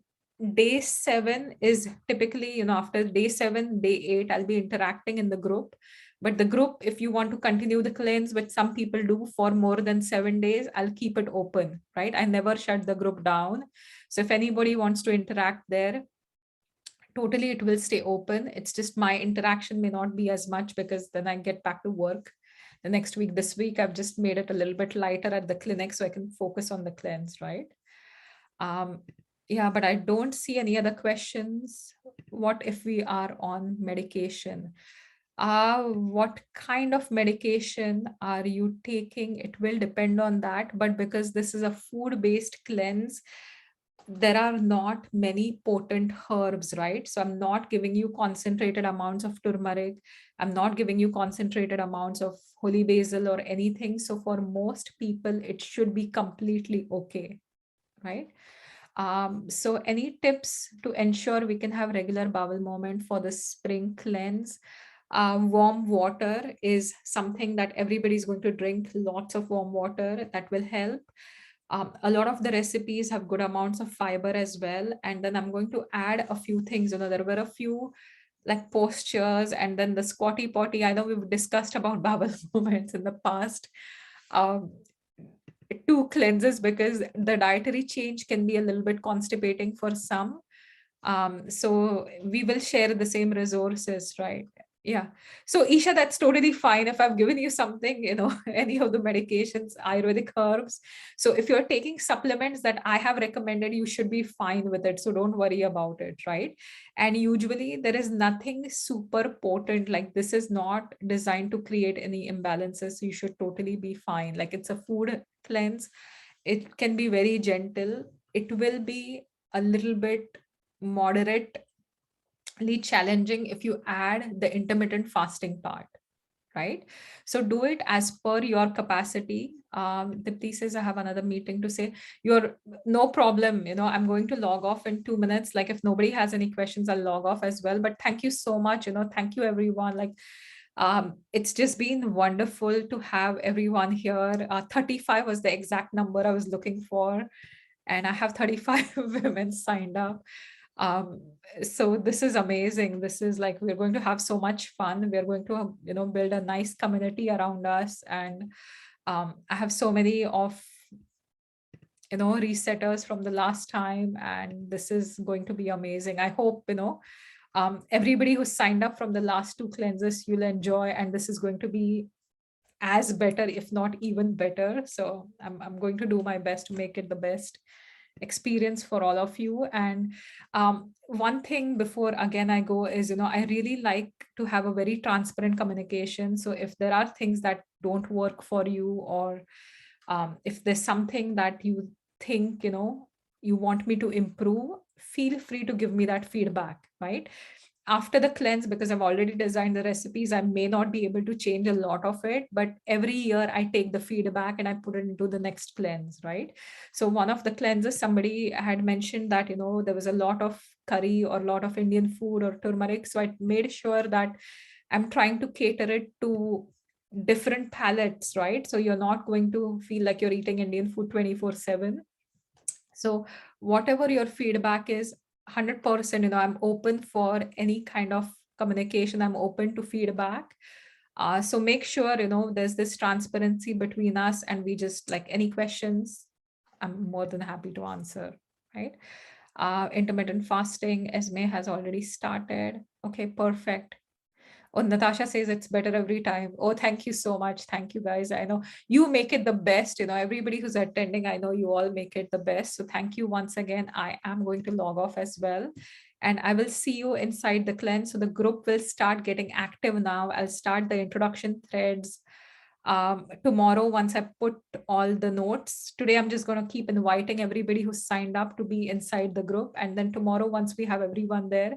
day 7 is typically, after day 7, day 8, I'll be interacting in the group. But the group, if you want to continue the cleanse, which some people do for more than 7 days, I'll keep it open, right? I never shut the group down. So if anybody wants to interact there, totally it will stay open. It's just my interaction may not be as much because then I get back to work the next week. This week I've just made it a little bit lighter at the clinic so I can focus on the cleanse, right? Yeah, but I don't see any other questions. What if we are on medication? What kind of medication are you taking? It will depend on that, but because this is a food-based cleanse, there are not many potent herbs, right? So I'm not giving you concentrated amounts of turmeric. I'm not giving you concentrated amounts of holy basil or anything. So for most people, it should be completely okay, right? So any tips to ensure we can have regular bowel movement for the spring cleanse? Warm water is something that everybody's going to drink. Lots of warm water, that will help. A lot of the recipes have good amounts of fiber as well. And then I'm going to add a few things. There were a few like postures, and then the squatty potty. I know we've discussed about bowel movements in the past. Um, Two cleanses, because the dietary change can be a little bit constipating for some. So we will share the same resources, right? Yeah. So Isha, that's totally fine if I've given you something, any of the medications, Ayurvedic herbs. So if you're taking supplements that I have recommended, you should be fine with it. So don't worry about it, right? And usually there is nothing super potent, like this is not designed to create any imbalances. So you should totally be fine. Like it's a food cleanse. It can be very gentle. It will be a little bit moderately challenging if you add the intermittent fasting part, right? So do it as per your capacity. Dipti says, I have another meeting to say. You're no problem. I'm going to log off in 2 minutes. Like if nobody has any questions, I'll log off as well. But thank you so much. Thank you everyone. Like it's just been wonderful to have everyone here. 35 was the exact number I was looking for. And I have 35 women signed up. um, so this is amazing. This is like, we're going to have so much fun. We're going to build a nice community around us. And I have so many of resetters from the last time, and this is going to be amazing. I hope everybody who signed up from the last two cleanses, you'll enjoy, and this is going to be as better, if not even better. So I'm going to do my best to make it the best experience for all of you. And one thing before again I go is, I really like to have a very transparent communication. So if there are things that don't work for you, or if there's something that you think, you want me to improve, feel free to give me that feedback, right? After the cleanse, because I've already designed the recipes, I may not be able to change a lot of it, but every year I take the feedback and I put it into the next cleanse, right? So one of the cleanses, somebody had mentioned that, there was a lot of curry or a lot of Indian food or turmeric. So I made sure that I'm trying to cater it to different palates, right? So you're not going to feel like you're eating Indian food 24/7. So whatever your feedback is, 100%, I'm open for any kind of communication. I'm open to feedback. So make sure, there's this transparency between us, and we just, like, any questions, I'm more than happy to answer, right? Intermittent fasting, Esme has already started. Okay, perfect. Oh, Natasha says it's better every time. Oh, thank you so much. Thank you, guys. I know you make it the best. Everybody who's attending, I know you all make it the best. So thank you once again. I am going to log off as well. And I will see you inside the cleanse. So the group will start getting active now. I'll start the introduction threads tomorrow once I put all the notes. Today, I'm just going to keep inviting everybody who signed up to be inside the group. And then tomorrow, once we have everyone there,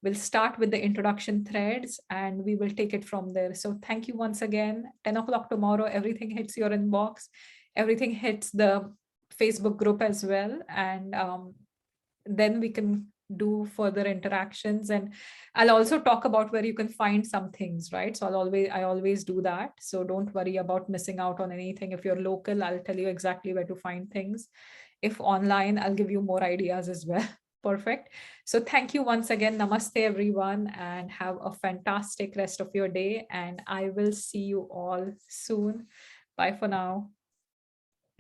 we'll start with the introduction threads and we will take it from there. So thank you once again. 10 o'clock tomorrow, everything hits your inbox. Everything hits the Facebook group as well. And then we can do further interactions, and I'll also talk about where you can find some things, right? So I always do that. So don't worry about missing out on anything. If you're local, I'll tell you exactly where to find things. If online, I'll give you more ideas as well. Perfect. So thank you once again. Namaste, everyone, and have a fantastic rest of your day. And I will see you all soon. Bye for now.